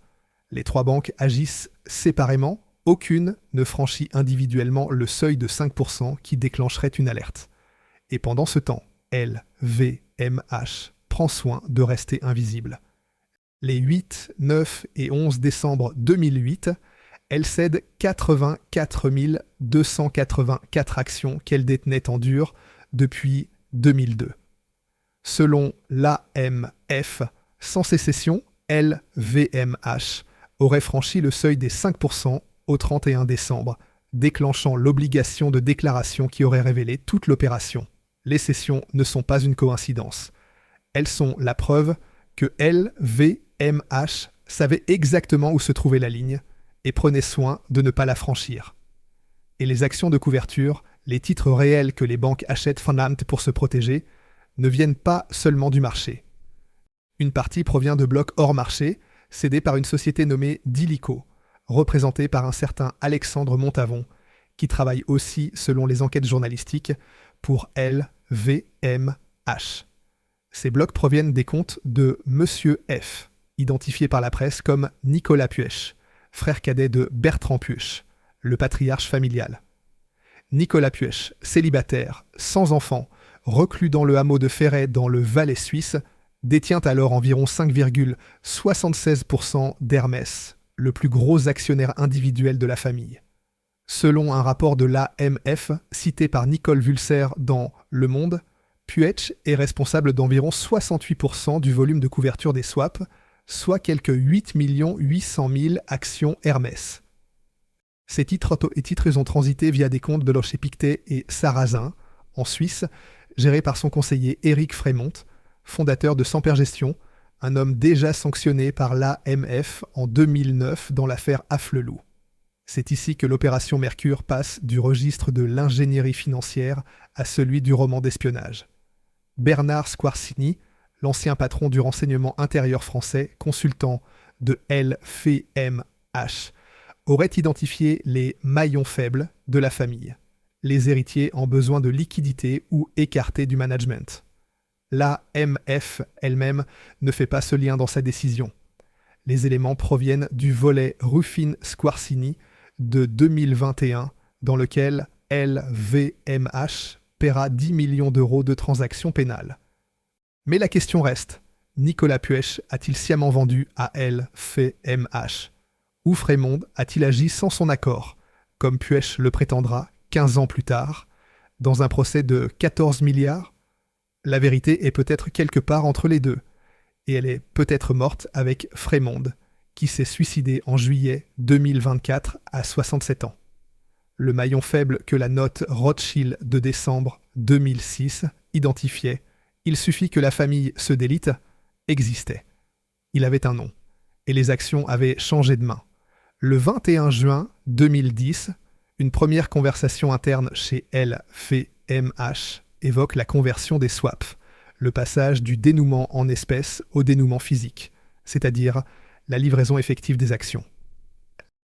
Les 3 banques agissent séparément, aucune ne franchit individuellement le seuil de 5% qui déclencherait une alerte. Et pendant ce temps, LVMH prend soin de rester invisible. Les 8, 9 et 11 décembre 2008, elle cède 84 284 actions qu'elle détenait en dur depuis 2002. Selon l'AMF, sans ces cessions, LVMH aurait franchi le seuil des 5% au 31 décembre, déclenchant l'obligation de déclaration qui aurait révélé toute l'opération. Les cessions ne sont pas une coïncidence. Elles sont la preuve que LVMH savait exactement où se trouvait la ligne et prenait soin de ne pas la franchir. Et les actions de couverture, les titres réels que les banques achètent Fundament pour se protéger, ne viennent pas seulement du marché. Une partie provient de blocs hors marché, cédés par une société nommée Dilico, représentée par un certain Alexandre Montavon, qui travaille aussi, selon les enquêtes journalistiques, pour LVMH. Ces blocs proviennent des comptes de Monsieur F, identifié par la presse comme Nicolas Puech, frère cadet de Bertrand Puech, le patriarche familial. Nicolas Puech, célibataire, sans enfant, reclus dans le hameau de Ferret dans le Valais suisse, détient alors environ 5,76% d'Hermès, le plus gros actionnaire individuel de la famille. Selon un rapport de l'AMF cité par Nicole Vulser dans Le Monde, Puech est responsable d'environ 68% du volume de couverture des swaps, soit quelques 8 800 000 actions Hermès. Ces titres ont transité via des comptes de Rocher Pictet et Sarrazin, en Suisse, gérés par son conseiller Éric Frémont, fondateur de Samper Gestion, un homme déjà sanctionné par l'AMF en 2009 dans l'affaire Afflelou. C'est ici que l'opération Mercure passe du registre de l'ingénierie financière à celui du roman d'espionnage. Bernard Squarcini, l'ancien patron du renseignement intérieur français, consultant de LFMH, aurait identifié les maillons faibles de la famille, les héritiers en besoin de liquidité ou écartés du management. L'AMF elle-même ne fait pas ce lien dans sa décision. Les éléments proviennent du volet Ruffin-Squarcini de 2021, dans lequel LVMH paiera 10 millions d'euros de transactions pénales. Mais la question reste, Nicolas Puech a-t-il sciemment vendu à LVMH? Ou Frémont a-t-il agi sans son accord, comme Puech le prétendra 15 ans plus tard, dans un procès de 14 milliards? La vérité est peut-être quelque part entre les deux, et elle est peut-être morte avec Frémont, qui s'est suicidé en juillet 2024 à 67 ans. Le maillon faible que la note Rothschild de décembre 2006 identifiait, il suffit que la famille se délite, existait. Il avait un nom, et les actions avaient changé de main. Le 21 juin 2010, une première conversation interne chez LVMH évoque la conversion des swaps, le passage du dénouement en espèces au dénouement physique, c'est-à-dire la livraison effective des actions.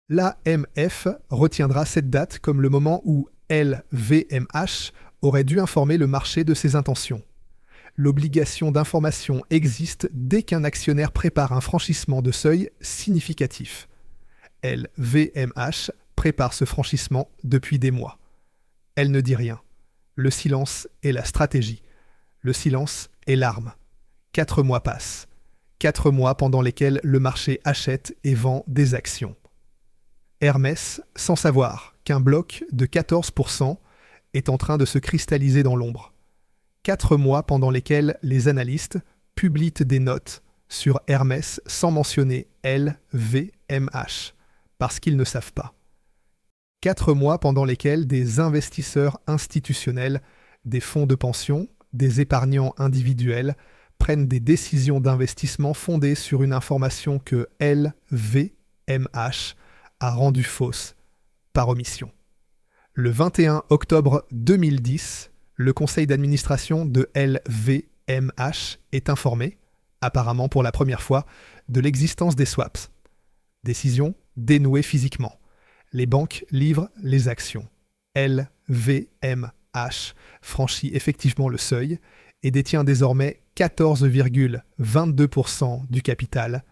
L'AMF retiendra cette date comme le moment où LVMH aurait dû informer le marché de ses intentions. L'obligation d'information existe dès qu'un actionnaire prépare un franchissement de seuil significatif. LVMH prépare ce franchissement depuis des mois. Elle ne dit rien. Le silence est la stratégie. Le silence est l'arme. 4 mois passent. 4 mois pendant lesquels le marché achète et vend des actions. Hermès, sans savoir qu'un bloc de 14% est en train de se cristalliser dans l'ombre. 4 mois pendant lesquels les analystes publient des notes sur Hermès sans mentionner LVMH, parce qu'ils ne savent pas. 4 mois pendant lesquels des investisseurs institutionnels, des fonds de pension, des épargnants individuels prennent des décisions d'investissement fondées sur une information que LVMH a rendue fausse, par omission. Le 21 octobre 2010, le conseil d'administration de LVMH est informé, apparemment pour la première fois, de l'existence des swaps. Décision dénouée physiquement. Les banques livrent les actions. LVMH franchit effectivement le seuil et détient désormais 14,22% du capital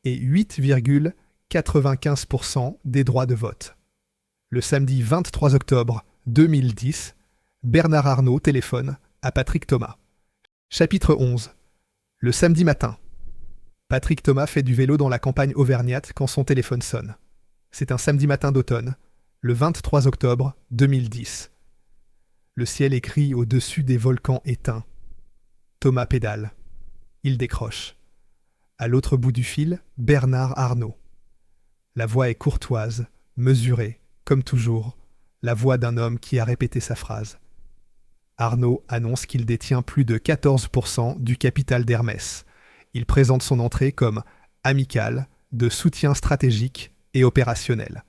et 8,95% des droits de vote. Le samedi 23 octobre 2010, Bernard Arnault téléphone à Patrick Thomas. Chapitre 11. Le samedi matin. Patrick Thomas fait du vélo dans la campagne auvergnate quand son téléphone sonne. C'est un samedi matin d'automne, le 23 octobre 2010. Le ciel est gris au-dessus des volcans éteints. Thomas pédale. Il décroche. À l'autre bout du fil, Bernard Arnault. La voix est courtoise, mesurée, comme toujours, la voix d'un homme qui a répété sa phrase. Arnault annonce qu'il détient plus de 14% du capital d'Hermès. Il présente son entrée comme amicale, de soutien stratégique et opérationnel.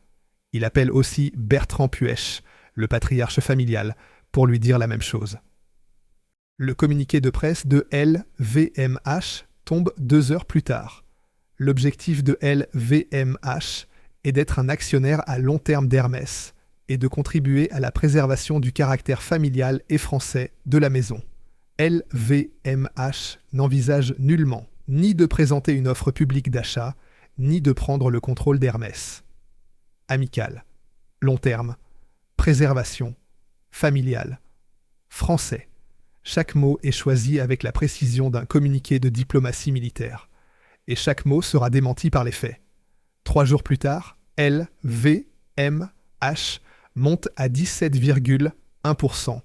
Il appelle aussi Bertrand Puech, le patriarche familial, pour lui dire la même chose. Le communiqué de presse de LVMH tombe 2 heures plus tard. L'objectif de LVMH est d'être un actionnaire à long terme d'Hermès et de contribuer à la préservation du caractère familial et français de la maison. LVMH n'envisage nullement ni de présenter une offre publique d'achat, ni de prendre le contrôle d'Hermès. Amical, long terme, préservation, familial, français. Chaque mot est choisi avec la précision d'un communiqué de diplomatie militaire. Et chaque mot sera démenti par les faits. 3 jours plus tard, LVMH monte à 17,1%.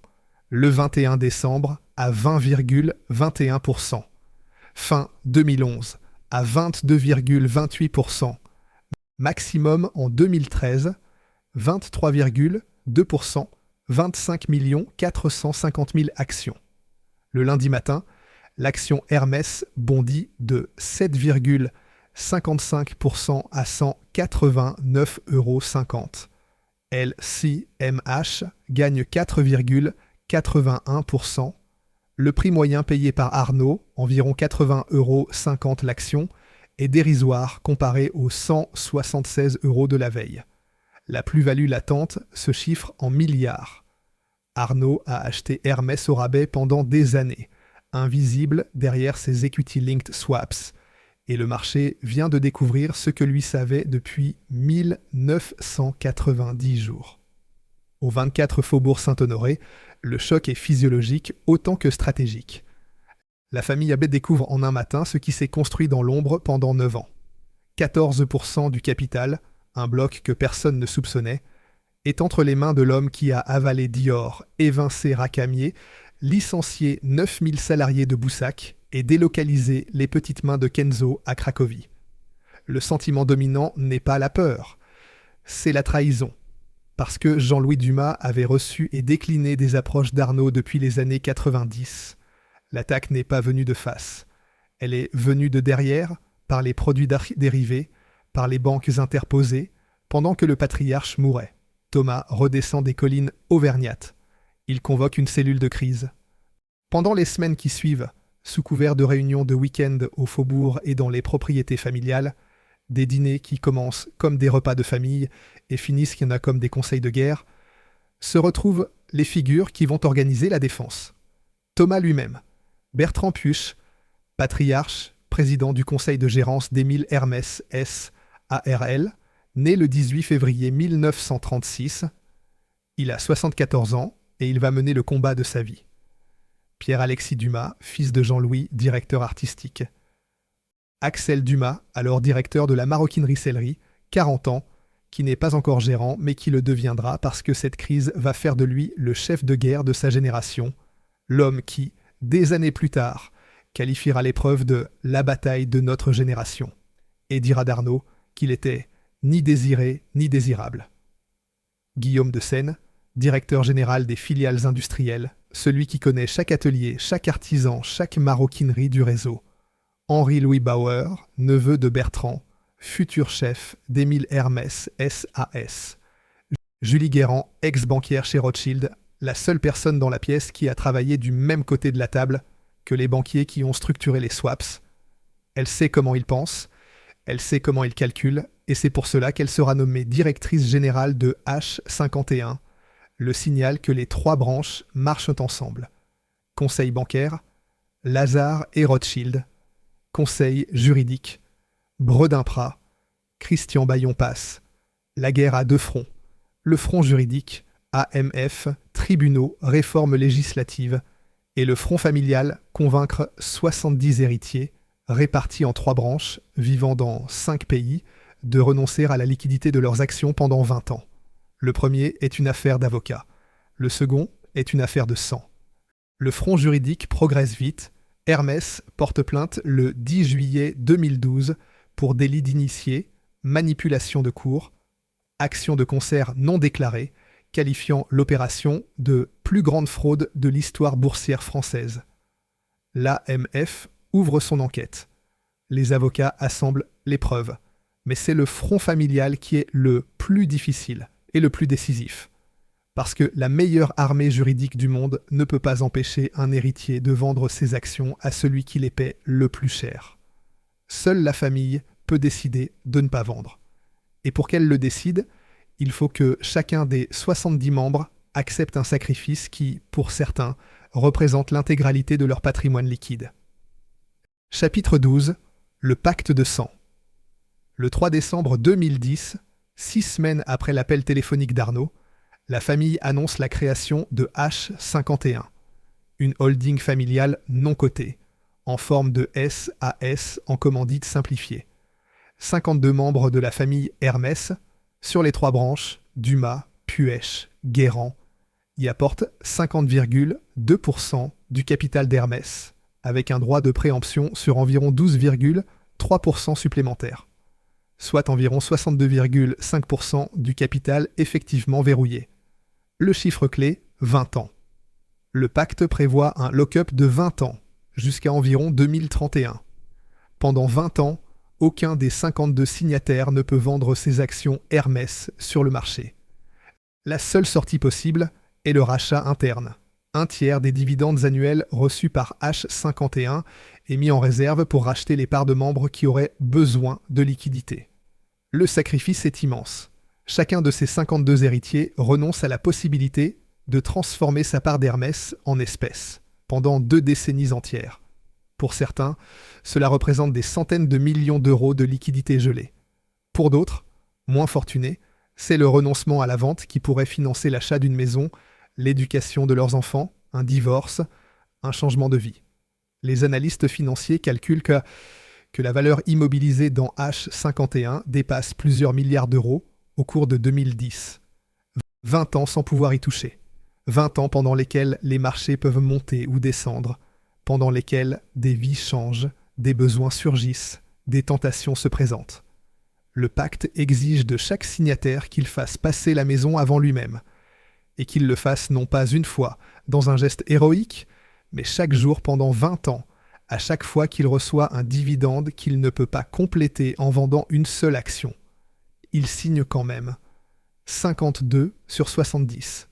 Le 21 décembre à 20,21%. Fin 2011 à 22,28%. Maximum en 2013, 23,2%, 25 450 000 actions. Le lundi matin, l'action Hermès bondit de 7,55% à 189,50 €. LCMH gagne 4,81%. Le prix moyen payé par Arnaud, environ 80,50 € l'action, est dérisoire comparé aux 176 € de la veille. La plus-value latente se chiffre en milliards. Arnaud a acheté Hermès au rabais pendant des années, invisible derrière ses equity-linked swaps, et le marché vient de découvrir ce que lui savait depuis 1990 jours. Au 24 Faubourg Saint-Honoré, le choc est physiologique autant que stratégique. La famille Abbé découvre en un matin ce qui s'est construit dans l'ombre pendant 9 ans. 14% du capital, un bloc que personne ne soupçonnait, est entre les mains de l'homme qui a avalé Dior, évincé Racamier, licencié 9000 salariés de Boussac et délocalisé les petites mains de Kenzo à Cracovie. Le sentiment dominant n'est pas la peur, c'est la trahison. Parce que Jean-Louis Dumas avait reçu et décliné des approches d'Arnaud depuis les années 90. L'attaque n'est pas venue de face. Elle est venue de derrière, par les produits dérivés, par les banques interposées, pendant que le patriarche mourait. Thomas redescend des collines auvergnates. Il convoque une cellule de crise. Pendant les semaines qui suivent, sous couvert de réunions de week-end au faubourg et dans les propriétés familiales, des dîners qui commencent comme des repas de famille et finissent qu'il y en a comme des conseils de guerre, se retrouvent les figures qui vont organiser la défense. Thomas lui-même, Bertrand Puech, patriarche, président du conseil de gérance d'Émile Hermès S.A.R.L., né le 18 février 1936. Il a 74 ans et il va mener le combat de sa vie. Pierre-Alexis Dumas, fils de Jean-Louis, directeur artistique. Axel Dumas, alors directeur de la maroquinerie-sellerie, 40 ans, qui n'est pas encore gérant, mais qui le deviendra parce que cette crise va faire de lui le chef de guerre de sa génération, l'homme qui, des années plus tard, qualifiera l'épreuve de « la bataille de notre génération » et dira d'Arnaud qu'il était ni désiré ni désirable. Guillaume de Seine, directeur général des filiales industrielles, celui qui connaît chaque atelier, chaque artisan, chaque maroquinerie du réseau. Henri-Louis Bauer, neveu de Bertrand, futur chef d'Émile Hermès SAS. Julie Guérand, ex-banquière chez Rothschild, la seule personne dans la pièce qui a travaillé du même côté de la table que les banquiers qui ont structuré les swaps. Elle sait comment ils pensent, elle sait comment ils calculent, et c'est pour cela qu'elle sera nommée directrice générale de H51, le signal que les 3 branches marchent ensemble. Conseil bancaire, Lazare et Rothschild. Conseil juridique, Bredin-Prat, Christian Bayon-Passe. La guerre à 2 fronts. Le front juridique, AMF, tribunaux, réformes législatives, et le front familial, convaincre 70 héritiers, répartis en 3 branches, vivant dans 5 pays, de renoncer à la liquidité de leurs actions pendant 20 ans. Le premier est une affaire d'avocat. Le second est une affaire de sang. Le front juridique progresse vite. Hermès porte plainte le 10 juillet 2012 pour délit d'initié, manipulation de cours, action de concert non déclarée, qualifiant l'opération de plus grande fraude de l'histoire boursière française. L'AMF ouvre son enquête. Les avocats assemblent les preuves. Mais c'est le front familial qui est le plus difficile et le plus décisif. Parce que la meilleure armée juridique du monde ne peut pas empêcher un héritier de vendre ses actions à celui qui les paie le plus cher. Seule la famille peut décider de ne pas vendre. Et pour qu'elle le décide, il faut que chacun des 70 membres accepte un sacrifice qui, pour certains, représente l'intégralité de leur patrimoine liquide. Chapitre 12. Le pacte de sang. Le 3 décembre 2010, 6 semaines après l'appel téléphonique d'Arnaud, la famille annonce la création de H51, une holding familiale non cotée, en forme de SAS en commandite simplifiée. 52 membres de la famille Hermès, sur les 3 branches, Dumas, Puech, Guérand, y apporte 50,2% du capital d'Hermès, avec un droit de préemption sur environ 12,3% supplémentaire, soit environ 62,5% du capital effectivement verrouillé. Le chiffre clé, 20 ans. Le pacte prévoit un lock-up de 20 ans, jusqu'à environ 2031. Pendant 20 ans, aucun des 52 signataires ne peut vendre ses actions Hermès sur le marché. La seule sortie possible est le rachat interne. Un tiers des dividendes annuels reçus par H51 est mis en réserve pour racheter les parts de membres qui auraient besoin de liquidités. Le sacrifice est immense. Chacun de ces 52 héritiers renonce à la possibilité de transformer sa part d'Hermès en espèces pendant 2 décennies entières. Pour certains, cela représente des centaines de millions d'euros de liquidités gelées. Pour d'autres, moins fortunés, c'est le renoncement à la vente qui pourrait financer l'achat d'une maison, l'éducation de leurs enfants, un divorce, un changement de vie. Les analystes financiers calculent que la valeur immobilisée dans H51 dépasse plusieurs milliards d'euros au cours de 2010. 20 ans sans pouvoir y toucher. 20 ans pendant lesquels les marchés peuvent monter ou descendre, pendant lesquels des vies changent, des besoins surgissent, des tentations se présentent. Le pacte exige de chaque signataire qu'il fasse passer la maison avant lui-même, et qu'il le fasse non pas une fois, dans un geste héroïque, mais chaque jour pendant 20 ans, à chaque fois qu'il reçoit un dividende qu'il ne peut pas compléter en vendant une seule action. Il signe quand même 52 sur 70.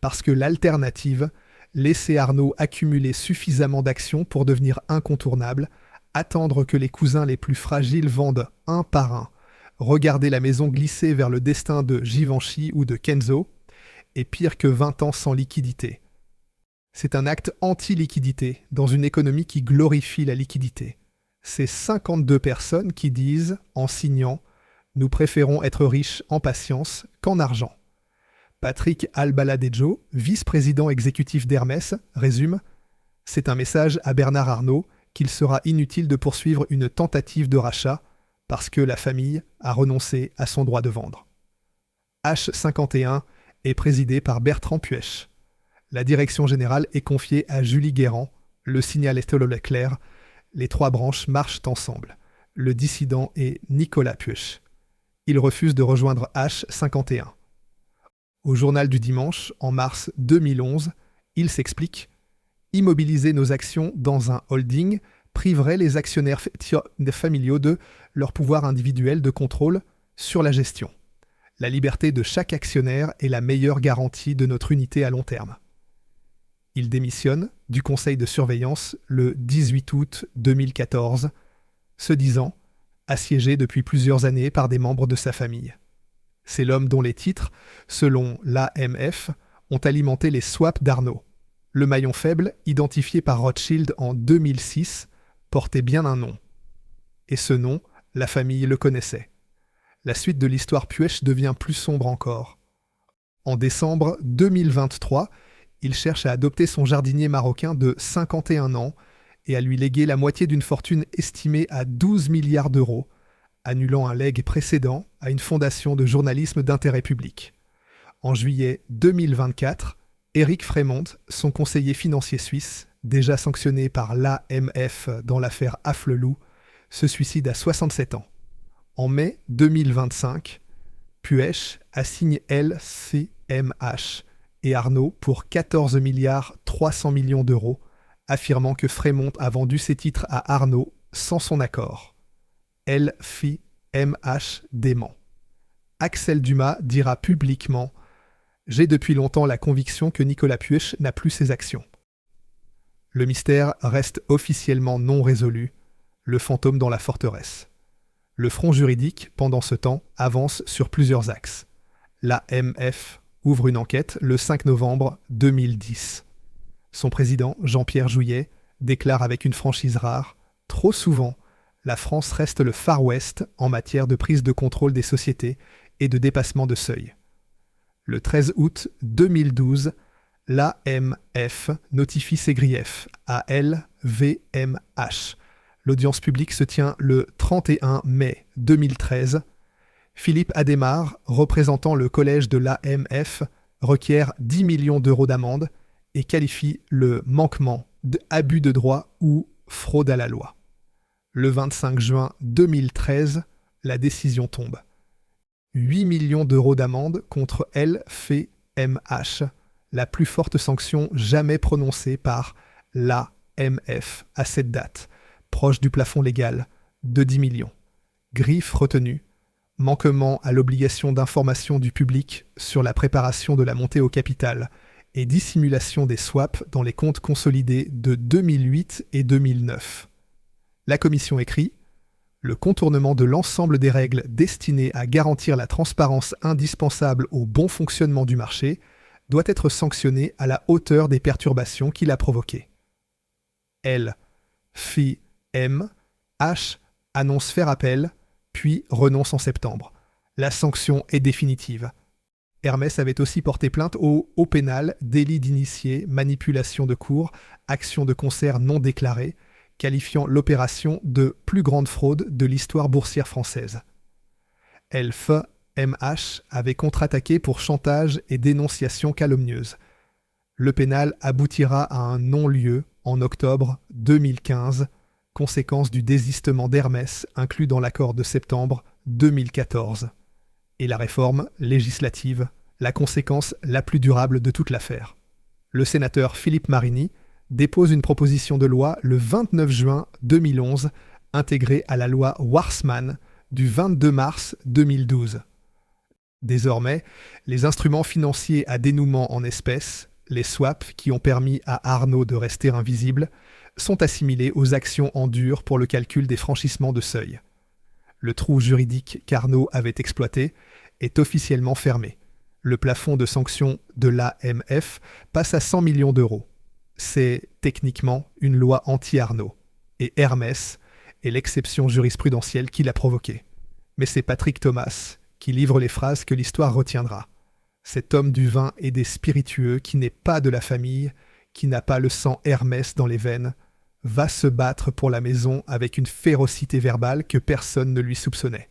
Parce que l'alternative, laisser Arnaud accumuler suffisamment d'actions pour devenir incontournable, attendre que les cousins les plus fragiles vendent un par un, regarder la maison glisser vers le destin de Givenchy ou de Kenzo, est pire que 20 ans sans liquidité. C'est un acte anti-liquidité dans une économie qui glorifie la liquidité. C'est 52 personnes qui disent, en signant, « Nous préférons être riches en patience qu'en argent ». Patrick Albaladejo, vice-président exécutif d'Hermès, résume « C'est un message à Bernard Arnault qu'il sera inutile de poursuivre une tentative de rachat parce que la famille a renoncé à son droit de vendre. » H51 est présidé par Bertrand Puech. La direction générale est confiée à Julie Guérand. Le signal est clair. Les 3 branches marchent ensemble. Le dissident est Nicolas Puech. Il refuse de rejoindre H51. Au journal du dimanche, en mars 2011, il s'explique « Immobiliser nos actions dans un holding priverait les actionnaires familiaux de leur pouvoir individuel de contrôle sur la gestion. La liberté de chaque actionnaire est la meilleure garantie de notre unité à long terme. » Il démissionne du conseil de surveillance le 18 août 2014, se disant assiégé depuis plusieurs années par des membres de sa famille. C'est l'homme dont les titres, selon l'AMF, ont alimenté les swaps d'Arnault. Le maillon faible, identifié par Rothschild en 2006, portait bien un nom. Et ce nom, la famille le connaissait. La suite de l'histoire Puech devient plus sombre encore. En décembre 2023, il cherche à adopter son jardinier marocain de 51 ans et à lui léguer la moitié d'une fortune estimée à 12 milliards d'euros, annulant un legs précédent à une fondation de journalisme d'intérêt public. En juillet 2024, Éric Frémont, son conseiller financier suisse, déjà sanctionné par l'AMF dans l'affaire Afflelou, se suicide à 67 ans. En mai 2025, Puech assigne LCMH et Arnault pour 14 milliards 300 millions d'euros, affirmant que Frémont a vendu ses titres à Arnault sans son accord. LCMH dément. Axel Dumas dira publiquement « J'ai depuis longtemps la conviction que Nicolas Puech n'a plus ses actions. » Le mystère reste officiellement non résolu, le fantôme dans la forteresse. Le front juridique, pendant ce temps, avance sur plusieurs axes. L'AMF ouvre une enquête le 5 novembre 2010. Son président, Jean-Pierre Jouyet, déclare avec une franchise rare « Trop souvent, la France reste le Far West en matière de prise de contrôle des sociétés et de dépassement de seuil. » Le 13 août 2012, l'AMF notifie ses griefs à LVMH. L'audience publique se tient le 31 mai 2013. Philippe Adhémar, représentant le collège de l'AMF, requiert 10 millions d'euros d'amende et qualifie le manquement d'abus de droit ou fraude à la loi. Le 25 juin 2013, la décision tombe. 8 millions d'euros d'amende contre LFMH, la plus forte sanction jamais prononcée par l'AMF à cette date, proche du plafond légal de 10 millions. Griffe retenue, manquement à l'obligation d'information du public sur la préparation de la montée au capital et dissimulation des swaps dans les comptes consolidés de 2008 et 2009. La commission écrit « Le contournement de l'ensemble des règles destinées à garantir la transparence indispensable au bon fonctionnement du marché doit être sanctionné à la hauteur des perturbations qu'il a provoquées. » L. Phi. M. H. annonce faire appel, puis renonce en septembre. La sanction est définitive. Hermès avait aussi porté plainte au haut pénal, délit d'initié, manipulation de cours, action de concert non déclarée, qualifiant l'opération de plus grande fraude de l'histoire boursière française. LFMH avait contre-attaqué pour chantage et dénonciation calomnieuse. Le pénal aboutira à un non-lieu en octobre 2015, conséquence du désistement d'Hermès inclus dans l'accord de septembre 2014. Et la réforme législative, la conséquence la plus durable de toute l'affaire. Le sénateur Philippe Marini dépose une proposition de loi le 29 juin 2011, intégrée à la loi Warsmann du 22 mars 2012. Désormais, les instruments financiers à dénouement en espèces, les swaps qui ont permis à Arnaud de rester invisible, sont assimilés aux actions en dur pour le calcul des franchissements de seuil. Le trou juridique qu'Arnaud avait exploité est officiellement fermé. Le plafond de sanctions de l'AMF passe à 100 millions d'euros. C'est techniquement une loi anti-Arnaud. Et Hermès est l'exception jurisprudentielle qui l'a provoquée. Mais c'est Patrick Thomas qui livre les phrases que l'histoire retiendra. Cet homme du vin et des spiritueux qui n'est pas de la famille, qui n'a pas le sang Hermès dans les veines, va se battre pour la maison avec une férocité verbale que personne ne lui soupçonnait.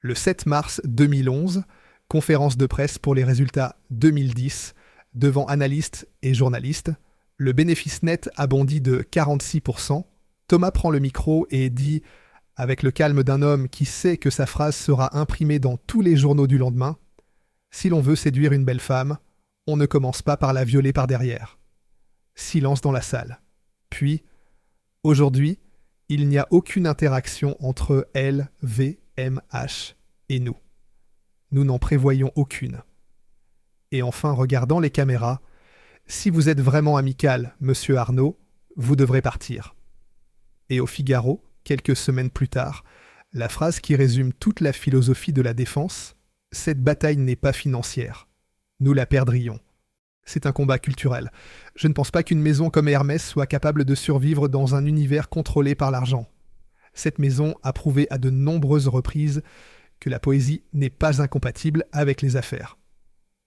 Le 7 mars 2011, conférence de presse pour les résultats 2010, devant analystes et journalistes, le bénéfice net a bondi de 46%. Thomas prend le micro et dit, avec le calme d'un homme qui sait que sa phrase sera imprimée dans tous les journaux du lendemain, « Si l'on veut séduire une belle femme, on ne commence pas par la violer par derrière. » Silence dans la salle. Puis, aujourd'hui, il n'y a aucune interaction entre LVMH et nous. Nous n'en prévoyons aucune. Et enfin, regardant les caméras, si vous êtes vraiment amical, monsieur Arnaud, vous devrez partir. Et au Figaro, quelques semaines plus tard, la phrase qui résume toute la philosophie de la défense, « Cette bataille n'est pas financière. Nous la perdrions. » C'est un combat culturel. Je ne pense pas qu'une maison comme Hermès soit capable de survivre dans un univers contrôlé par l'argent. Cette maison a prouvé à de nombreuses reprises que la poésie n'est pas incompatible avec les affaires.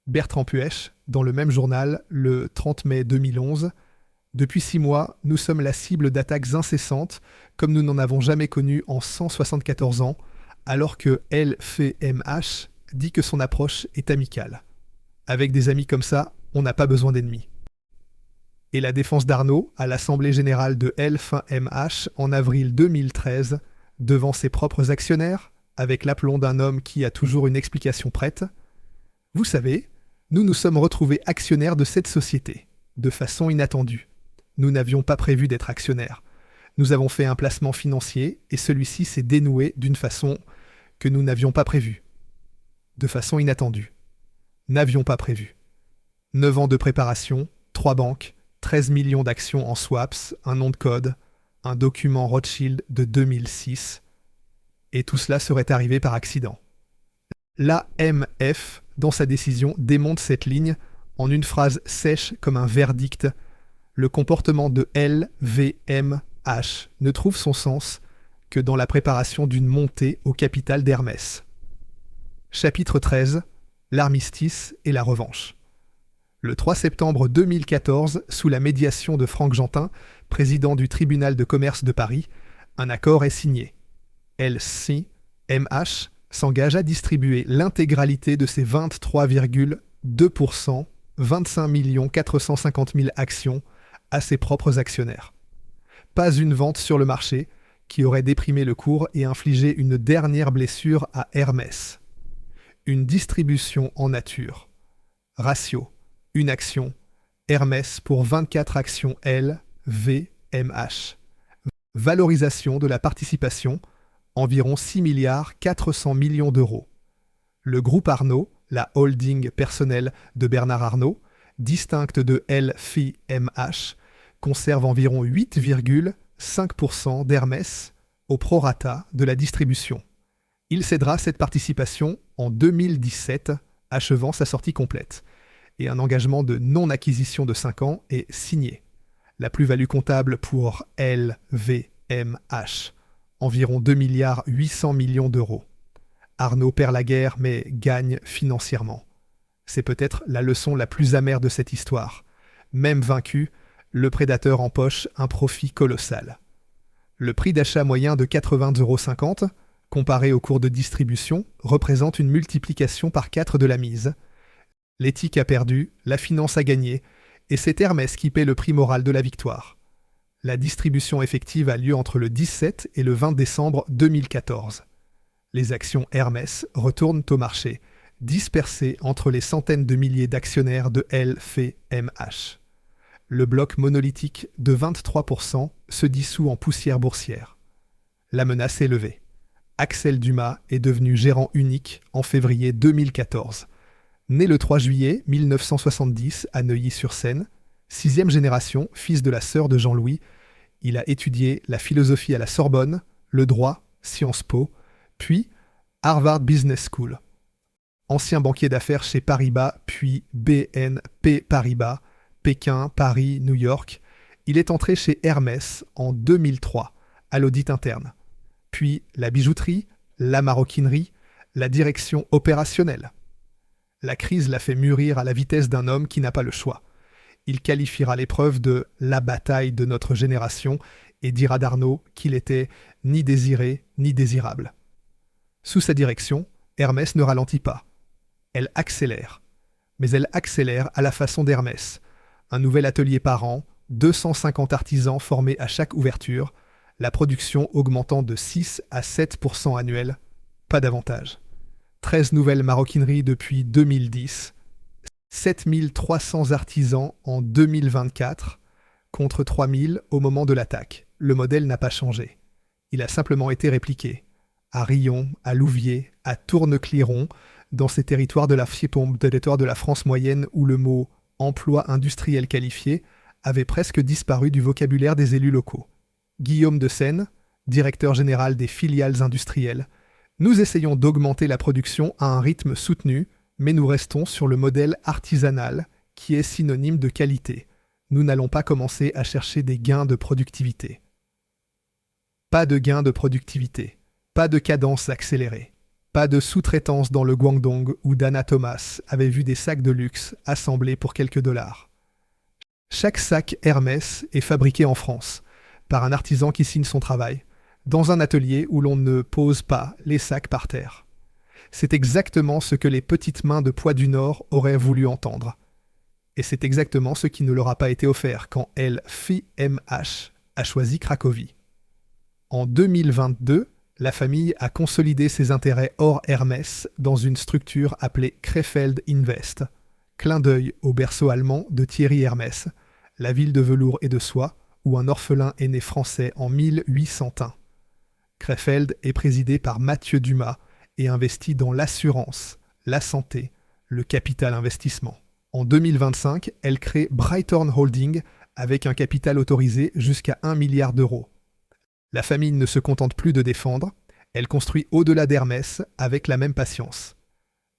Bertrand Puech, dans le même journal, le 30 mai 2011, « Depuis 6 mois, nous sommes la cible d'attaques incessantes, comme nous n'en avons jamais connu en 174 ans, alors que LFMH dit que son approche est amicale. Avec des amis comme ça, on n'a pas besoin d'ennemis. » Et la défense d'Arnaud à l'Assemblée générale de LFMH en avril 2013, devant ses propres actionnaires, avec l'aplomb d'un homme qui a toujours une explication prête. « Vous savez, nous nous sommes retrouvés actionnaires de cette société, de façon inattendue. Nous n'avions pas prévu d'être actionnaires. Nous avons fait un placement financier et celui-ci s'est dénoué d'une façon que nous n'avions pas prévue. De façon inattendue. N'avions pas prévu. 9 ans de préparation, 3 banques, 13 millions d'actions en swaps, un nom de code, un document Rothschild de 2006. Et tout cela serait arrivé par accident. L'AMF, dans sa décision, démonte cette ligne en une phrase sèche comme un verdict. Le comportement de LVMH ne trouve son sens que dans la préparation d'une montée au capital d'Hermès. Chapitre 13. L'armistice et la revanche. Le 3 septembre 2014, sous la médiation de Franck Jantin, président du tribunal de commerce de Paris, un accord est signé. LCMH s'engage à distribuer l'intégralité de ses 23,2 2%, 25 450 000 actions à ses propres actionnaires. Pas une vente sur le marché qui aurait déprimé le cours et infligé une dernière blessure à Hermès. Une distribution en nature. Ratio, une action, Hermès pour 24 actions LVMH. Valorisation de la participation, environ 6 milliards 400 millions d'euros. Le groupe Arnault, la holding personnelle de Bernard Arnault, distincte de LVMH, conserve environ 8,5% d'Hermès au prorata de la distribution. Il cédera cette participation en 2017, achevant sa sortie complète. Et un engagement de non-acquisition de 5 ans est signé. La plus-value comptable pour LVMH, environ 2 milliards 800 millions d'euros. Arnault perd la guerre mais gagne financièrement. C'est peut-être la leçon la plus amère de cette histoire. Même vaincu, le prédateur empoche un profit colossal. Le prix d'achat moyen de 80,50 €, comparé au cours de distribution, représente une multiplication par 4 de la mise. L'éthique a perdu, la finance a gagné, et c'est Hermès qui paie le prix moral de la victoire. La distribution effective a lieu entre le 17 et le 20 décembre 2014. Les actions Hermès retournent au marché, dispersées entre les centaines de milliers d'actionnaires de LVMH. Le bloc monolithique de 23% se dissout en poussière boursière. La menace est levée. Axel Dumas est devenu gérant unique en février 2014. Né le 3 juillet 1970 à Neuilly-sur-Seine, 6e génération, fils de la sœur de Jean-Louis, il a étudié la philosophie à la Sorbonne, le droit, Sciences Po, puis Harvard Business School. Ancien banquier d'affaires chez Paribas, puis BNP Paribas, Pékin, Paris, New York, il est entré chez Hermès en 2003, à l'audit interne. Puis la bijouterie, la maroquinerie, la direction opérationnelle. La crise l'a fait mûrir à la vitesse d'un homme qui n'a pas le choix. Il qualifiera l'épreuve de « la bataille de notre génération » et dira d'Arnault qu'il était ni désiré ni désirable. Sous sa direction, Hermès ne ralentit pas. Elle accélère. Mais elle accélère à la façon d'Hermès. Un nouvel atelier par an, 250 artisans formés à chaque ouverture, la production augmentant de 6 à 7% annuel, pas davantage. 13 nouvelles maroquineries depuis 2010, 7300 artisans en 2024, contre 3000 au moment de l'attaque. Le modèle n'a pas changé. Il a simplement été répliqué. À Riom, à Louviers, à Tourne-Cliron, dans ces territoires de la FIPOMB, territoires de la France moyenne où le mot « emploi industriel qualifié » avait presque disparu du vocabulaire des élus locaux. Guillaume de Seine, directeur général des filiales industrielles, nous essayons d'augmenter la production à un rythme soutenu, mais nous restons sur le modèle artisanal qui est synonyme de qualité. Nous n'allons pas commencer à chercher des gains de productivité. Pas de gains de productivité, pas de cadence accélérée, pas de sous-traitance dans le Guangdong où Dana Thomas avait vu des sacs de luxe assemblés pour quelques dollars. Chaque sac Hermès est fabriqué en France, par un artisan qui signe son travail, dans un atelier où l'on ne pose pas les sacs par terre. C'est exactement ce que les petites mains de Poids du Nord auraient voulu entendre. Et c'est exactement ce qui ne leur a pas été offert quand LVMH a choisi Cracovie. En 2022, la famille a consolidé ses intérêts hors Hermès dans une structure appelée Krefeld Invest, clin d'œil au berceau allemand de Thierry Hermès, la ville de velours et de soie où un orphelin est né français en 1801. Krefeld est présidé par Mathieu Dumas et investit dans l'assurance, la santé, le capital investissement. En 2025, elle crée Brighton Holding avec un capital autorisé jusqu'à 1 milliard d'euros. La famille ne se contente plus de défendre, elle construit au-delà d'Hermès avec la même patience.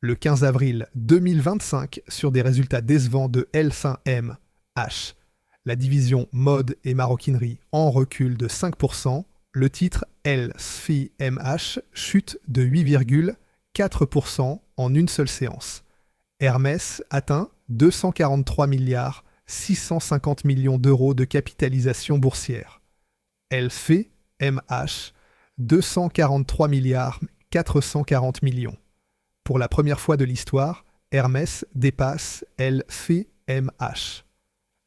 Le 15 avril 2025, sur des résultats décevants de L5MH, la division mode et maroquinerie en recul de 5%, le titre L5MH chute de 8,4% en une seule séance. Hermès atteint 243 milliards 650 millions d'euros de capitalisation boursière. LVMH 243 milliards 440 millions. Pour la première fois de l'histoire, Hermès dépasse LVMH.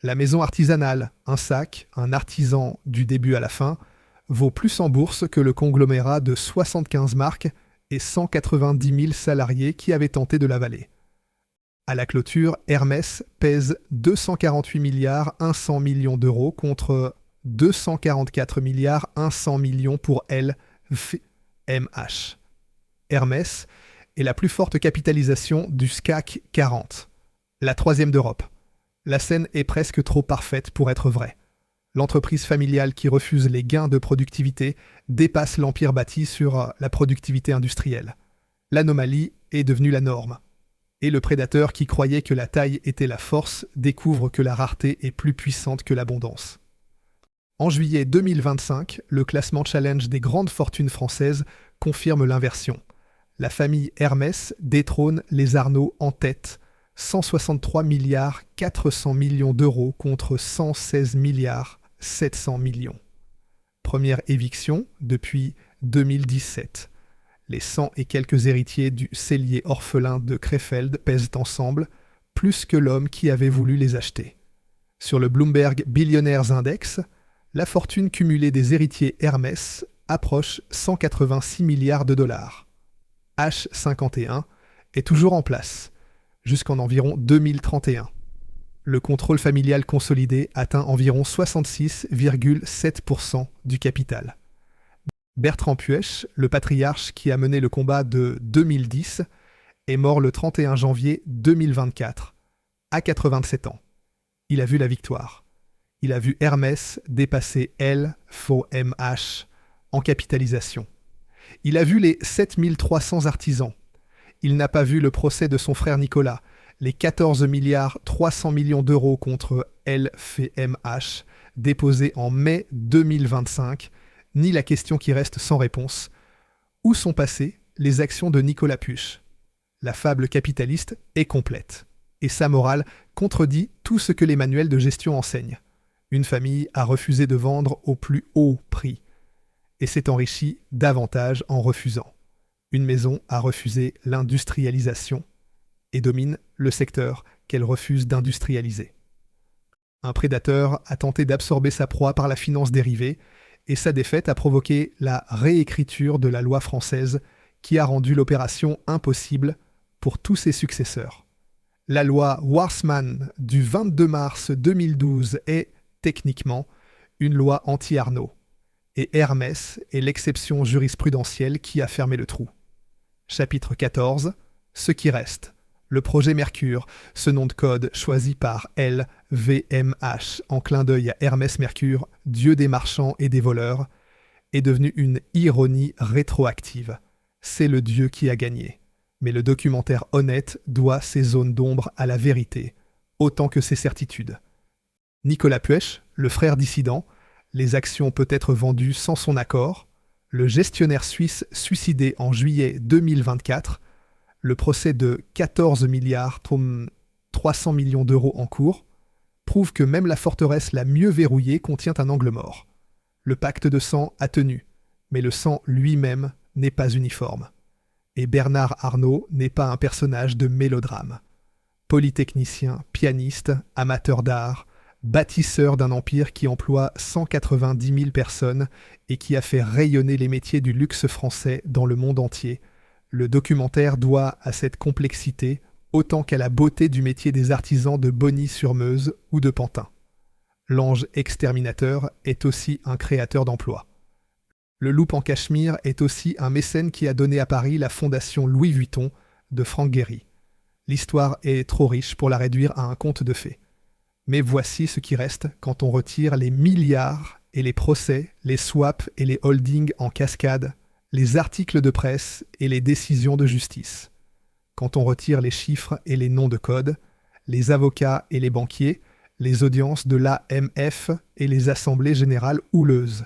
La maison artisanale, un sac, un artisan du début à la fin, vaut plus en bourse que le conglomérat de 75 marques et 190 000 salariés qui avaient tenté de l'avaler. À la clôture, Hermès pèse 248 milliards 100 millions d'euros contre 244 milliards 100 millions pour LVMH. Hermès est la plus forte capitalisation du CAC 40, la troisième d'Europe. La scène est presque trop parfaite pour être vraie. L'entreprise familiale qui refuse les gains de productivité dépasse l'empire bâti sur la productivité industrielle. L'anomalie est devenue la norme. Et le prédateur qui croyait que la taille était la force découvre que la rareté est plus puissante que l'abondance. En juillet 2025, le classement Challenge des grandes fortunes françaises confirme l'inversion. La famille Hermès détrône les Arnault en tête, 163 milliards 400 millions d'euros contre 116 milliards 700 millions. Première éviction depuis 2017. Les 100 et quelques héritiers du cellier orphelin de Krefeld pèsent ensemble plus que l'homme qui avait voulu les acheter. Sur le Bloomberg Billionaires Index, la fortune cumulée des héritiers Hermès approche 186 milliards de dollars. H51 est toujours en place, jusqu'en environ 2031. Le contrôle familial consolidé atteint environ 66,7% du capital. Bertrand Puech, le patriarche qui a mené le combat de 2010, est mort le 31 janvier 2024, à 87 ans. Il a vu la victoire. Il a vu Hermès dépasser LVMH en capitalisation. Il a vu les 7300 artisans. Il n'a pas vu le procès de son frère Nicolas, les 14 milliards 300 millions d'euros contre LVMH, déposés en mai 2025, ni la question qui reste sans réponse. Où sont passées les actions de Nicolas Puech? La fable capitaliste est complète, et sa morale contredit tout ce que les manuels de gestion enseignent. Une famille a refusé de vendre au plus haut prix, et s'est enrichie davantage en refusant. Une maison a refusé l'industrialisation, et domine le secteur qu'elle refuse d'industrialiser. Un prédateur a tenté d'absorber sa proie par la finance dérivée, et sa défaite a provoqué la réécriture de la loi française qui a rendu l'opération impossible pour tous ses successeurs. La loi Warsmann du 22 mars 2012 est, techniquement, une loi anti-Arnault, et Hermès est l'exception jurisprudentielle qui a fermé le trou. Chapitre 14. Ce qui reste. Le projet Mercure, ce nom de code choisi par LVMH en clin d'œil à Hermès Mercure, dieu des marchands et des voleurs, est devenu une ironie rétroactive. C'est le dieu qui a gagné. Mais le documentaire honnête doit ses zones d'ombre à la vérité, autant que ses certitudes. Nicolas Puech, le frère dissident, les actions peut-être vendues sans son accord, le gestionnaire suisse suicidé en juillet 2024, le procès de 14 milliards 300 millions d'euros en cours, prouve que même la forteresse la mieux verrouillée contient un angle mort. Le pacte de sang a tenu, mais le sang lui-même n'est pas uniforme. Et Bernard Arnault n'est pas un personnage de mélodrame. Polytechnicien, pianiste, amateur d'art, bâtisseur d'un empire qui emploie 190 000 personnes et qui a fait rayonner les métiers du luxe français dans le monde entier, le documentaire doit à cette complexité autant qu'à la beauté du métier des artisans de Bogny-sur-Meuse ou de Pantin. L'ange exterminateur est aussi un créateur d'emplois. Le loup en Cachemire est aussi un mécène qui a donné à Paris la fondation Louis Vuitton de Franck Gehry. L'histoire est trop riche pour la réduire à un conte de fées. Mais voici ce qui reste quand on retire les milliards et les procès, les swaps et les holdings en cascade, les articles de presse et les décisions de justice. Quand on retire les chiffres et les noms de code, les avocats et les banquiers, les audiences de l'AMF et les assemblées générales houleuses.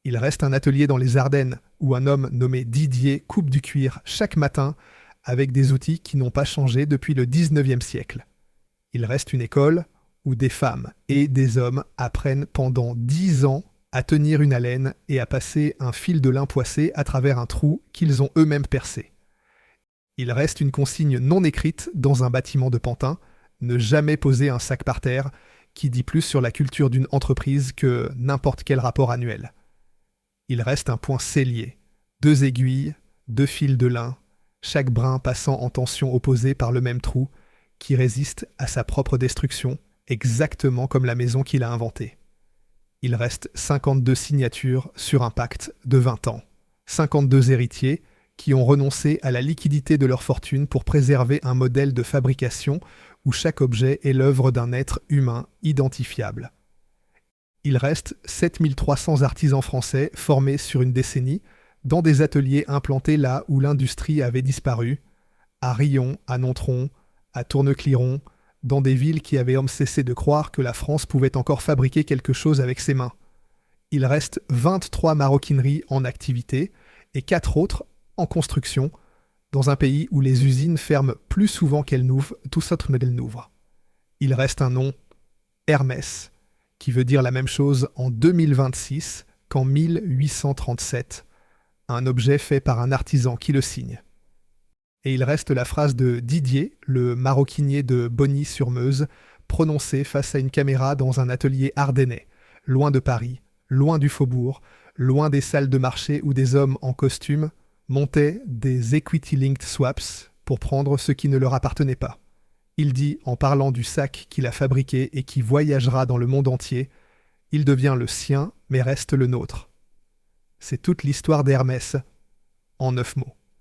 Il reste un atelier dans les Ardennes où un homme nommé Didier coupe du cuir chaque matin avec des outils qui n'ont pas changé depuis le 19e siècle. Il reste une école où des femmes et des hommes apprennent pendant 10 ans à tenir une haleine et à passer un fil de lin poissé à travers un trou qu'ils ont eux-mêmes percé. Il reste une consigne non écrite dans un bâtiment de Pantin, ne jamais poser un sac par terre, qui dit plus sur la culture d'une entreprise que n'importe quel rapport annuel. Il reste un point scellé, 2 aiguilles, 2 fils de lin, chaque brin passant en tension opposée par le même trou, qui résiste à sa propre destruction, exactement comme la maison qu'il a inventée. Il reste 52 signatures sur un pacte de 20 ans. 52 héritiers qui ont renoncé à la liquidité de leur fortune pour préserver un modèle de fabrication où chaque objet est l'œuvre d'un être humain identifiable. Il reste 7300 artisans français formés sur une décennie dans des ateliers implantés là où l'industrie avait disparu, à Riom, à Nontron, à Tournecliron, dans des villes qui avaient cessé de croire que la France pouvait encore fabriquer quelque chose avec ses mains. Il reste 23 maroquineries en activité et 4 autres en construction, dans un pays où les usines ferment plus souvent qu'elles n'ouvrent, tout autre qu'elles n'ouvrent. Il reste un nom, Hermès, qui veut dire la même chose en 2026 qu'en 1837, un objet fait par un artisan qui le signe. Et il reste la phrase de Didier, le maroquinier de Bonny-sur-Meuse, prononcée face à une caméra dans un atelier ardennais, loin de Paris, loin du faubourg, loin des salles de marché où des hommes en costume montaient des equity-linked swaps pour prendre ce qui ne leur appartenait pas. Il dit, en parlant du sac qu'il a fabriqué et qui voyagera dans le monde entier, il devient le sien mais reste le nôtre. C'est toute l'histoire d'Hermès, en 9 mots.